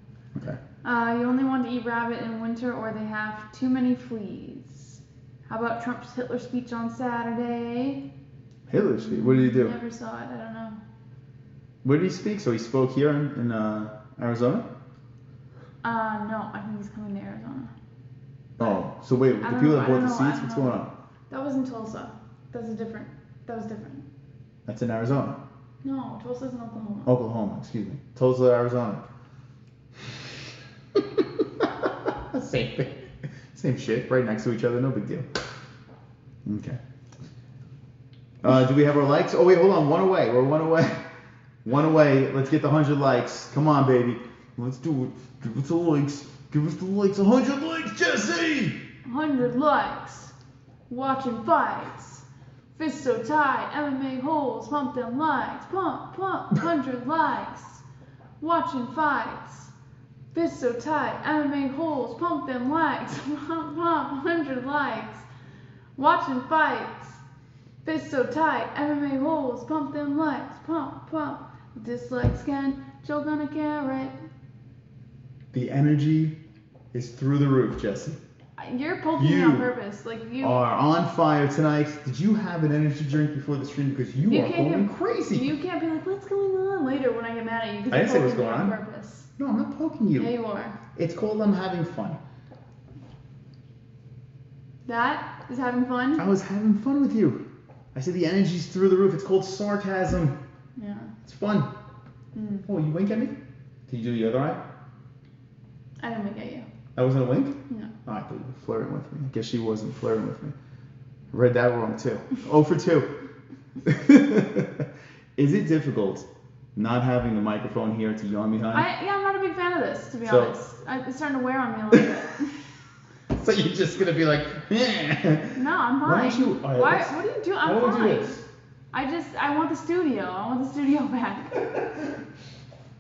Okay. You only want to eat rabbit in winter or they have too many fleas. How about Trump's Hitler speech on Saturday? Hitler speech? What did he do? Never saw it. I don't know. Where did he speak? So he spoke here in Arizona? No. I think he's coming to Arizona. Oh, so wait, the people that bought the seats, what's going on? That was in Tulsa. That was different. That's in Arizona? No, Tulsa's in Oklahoma. Oklahoma, excuse me. Tulsa, Arizona. Same thing. Same shit, right next to each other, no big deal. Okay. Do we have our likes? Oh wait, hold on, one away. We're one away. One away. Let's get the 100 likes. Come on, baby. Let's do it. Give us the likes. Give us the likes. 100 likes, Jesse! 100 likes. Watching fights. Fists so tight. MMA holes. Pump them likes. Pump, pump. 100 likes. Watching fights. Fists so tight. MMA holes. Pump them likes. Pump, pump. 100 likes. Watching fights. Fists so tight. MMA holes. Pump them likes. Pump, pump. Dislikes can choke on a carrot. The energy is through the roof, Jesse. You're poking me on purpose. Like you are on fire tonight. Did you have an energy drink before the stream? Because you are going crazy. You can't be like, what's going on later when I get mad at you. I didn't say what's going on. Purpose. No, I'm not poking you. Yeah, you are. It's called I'm having fun. That is having fun? I was having fun with you. I said the energy's through the roof. It's called sarcasm. Yeah. It's fun. Oh, you wink at me? Did you do the other eye? I didn't wink at you. That wasn't a wink? No. Oh, I thought you were flirting with me. I guess she wasn't flirting with me. I read that wrong too. 0 for 2. Is it difficult not having the microphone here to yawn behind? I'm not a big fan of this, to be honest. It's starting to wear on me a little bit. So you're just gonna be like, No, I'm fine. Why don't you? What are you doing? I'm fine. Do this? I want the studio. I want the studio back.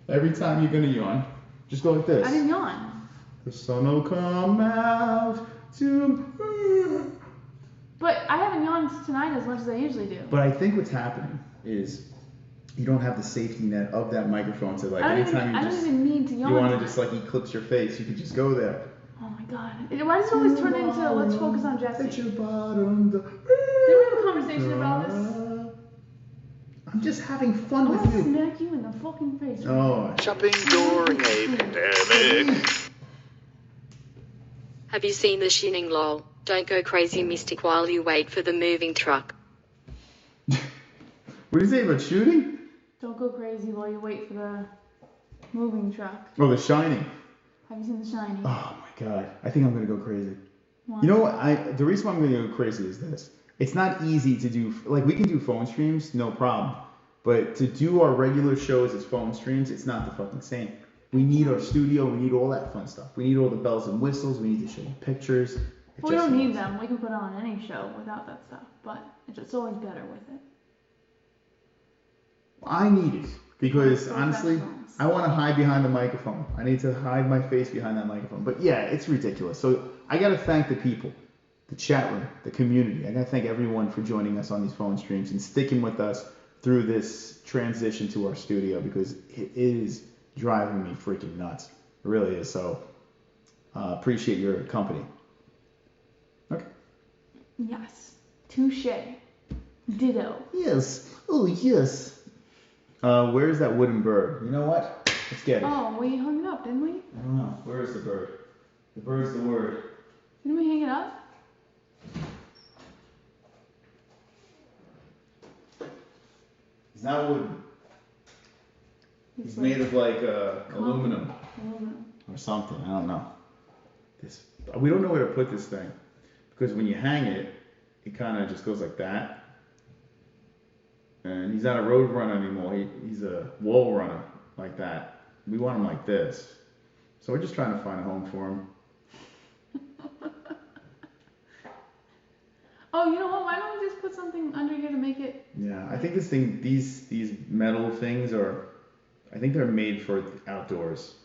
Every time you're gonna yawn, just go like this. I didn't yawn. The sun will come out to. But I haven't yawned tonight as much as I usually do. But I think what's happening is you don't have the safety net of that microphone to like anytime I don't even need to yawn. You want to just like eclipse your face, you could just go there. Oh my god. Why does it always turn into let's focus on Jesse? At your bottom. Did we have a conversation about this? I'm just having fun with you. I'll smack you in the fucking face. Oh. Shopping during a pandemic. Have you seen the shinning lol? Don't go crazy mystic while you wait for the moving truck. What do you say about shooting? Don't go crazy while you wait for the moving truck. Oh, The Shining. Have you seen The Shining? Oh my god. I think I'm gonna go crazy. Why? You know what? The reason why I'm gonna go crazy is this. It's not easy to do, like we can do phone streams, no problem. But to do our regular shows as phone streams, it's not the fucking same. We need our studio, we need all that fun stuff. We need all the bells and whistles, we need to show you pictures. Well, we don't need them. We can put on any show without that stuff, but it's always better with it. I need it because honestly, I want to hide behind the microphone. I need to hide my face behind that microphone. But yeah, it's ridiculous. So I got to thank the people, the chat room, the community. I got to thank everyone for joining us on these phone streams and sticking with us through this transition to our studio because it is driving me freaking nuts. It really is. So appreciate your company. Okay. Yes. Touche. Ditto. Yes. Oh, yes. Where's that wooden bird? You know what? Let's get it. Oh, we hung it up, didn't we? I don't know. Where is the bird? The bird's the word. Didn't we hang it up? He's not wooden. He's made of like aluminum or something. I don't know. We don't know where to put this thing because when you hang it, it kind of just goes like that. And he's not a road runner anymore. He's a wall runner like that. We want him like this. So we're just trying to find a home for him. Oh, you know what? Why don't we just put something under here to make it? Yeah, I think these metal things I think they're made for outdoors.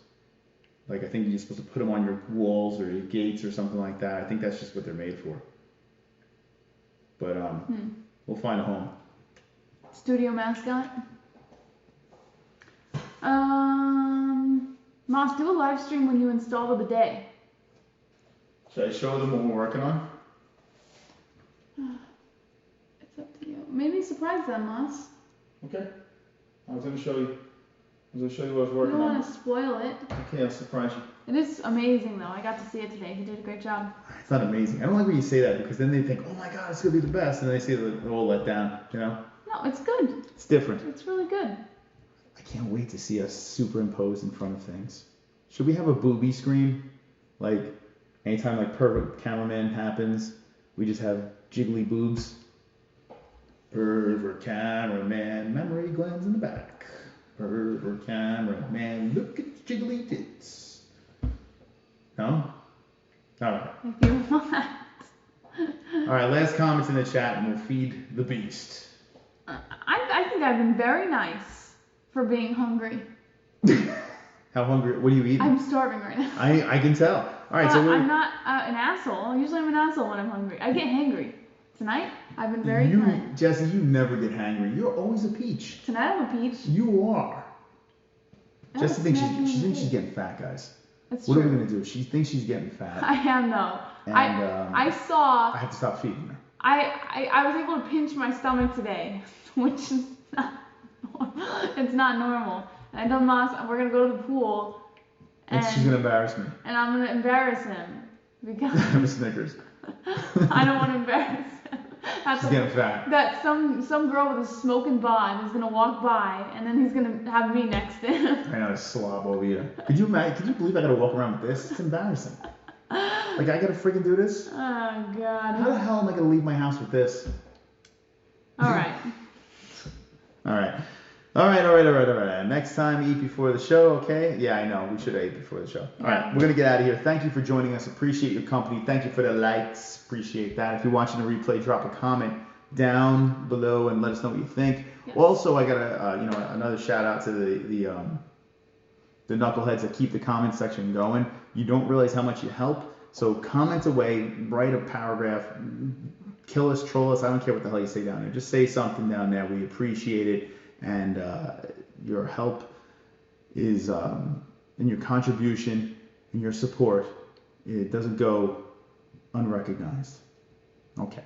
Like I think you're supposed to put them on your walls or your gates or something like that. I think that's just what they're made for. But we'll find a home. Studio mascot. Moss, do a live stream when you install the bidet. Should I show them what we're working on? It's up to you. Maybe surprise them, Moss. Okay. I was gonna show you. I was gonna show you what I was You working don't on. want to spoil it. Okay, I'll surprise you. It is amazing, though. I got to see it today. He did a great job. It's not amazing. I don't like when you say that because then they think, oh my god, it's gonna be the best, and they see the whole let down. You know? No, it's good. It's different. It's really good. I can't wait to see us superimposed in front of things. Should we have a booby screen? Like anytime like pervert cameraman happens, we just have jiggly boobs. Pervert cameraman, memory glands in the back. Pervert cameraman, look at the jiggly tits. No? Alright. If you want. Alright, last comments in the chat and we'll feed the beast. I think I've been very nice for being hungry. How hungry? What are you eating? I'm starving right now. I can tell. Alright, so I'm not an asshole. Usually I'm an asshole when I'm hungry. I get hangry. Tonight, I've been very kind. Jessie, you never get hangry. You're always a peach. Tonight I'm a peach. You are. I Jessie was thinks snacking she in thinks the she's day. getting fat, guys. That's What true. are we gonna do? She thinks she's getting fat. I am though. And, I saw. I have to stop feeding her. I was able to pinch my stomach today, which is not. It's not normal. And I told Moss we're gonna go to the pool. And she's gonna embarrass me. And I'm gonna embarrass him because I'm a Snickers. I don't want to embarrass him. She's getting fat. That some girl with a smoking bod is gonna walk by and then he's gonna have me next to him. I know, a slob over here. Could you believe I gotta walk around with this? It's embarrassing. Like I gotta freaking do this? Oh How God. the hell am I gonna leave my house with this? All right. All right. Next time, eat before the show, okay? Yeah, I know. We should have ate before the show. All right, we're going to get out of here. Thank you for joining us. Appreciate your company. Thank you for the likes. Appreciate that. If you're watching the replay, drop a comment down below and let us know what you think. Yes. Also, I got another shout out to the knuckleheads that keep the comment section going. You don't realize how much you help. So comment away, write a paragraph, kill us, troll us. I don't care what the hell you say down there. Just say something down there. We appreciate it. And your help is, and your contribution and your support, it doesn't go unrecognized. Okay.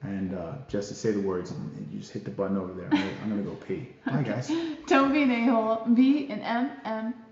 And just to say the words, and you just hit the button over there. I'm going to go pee. Bye, guys. Don't be an a-hole. Be an M.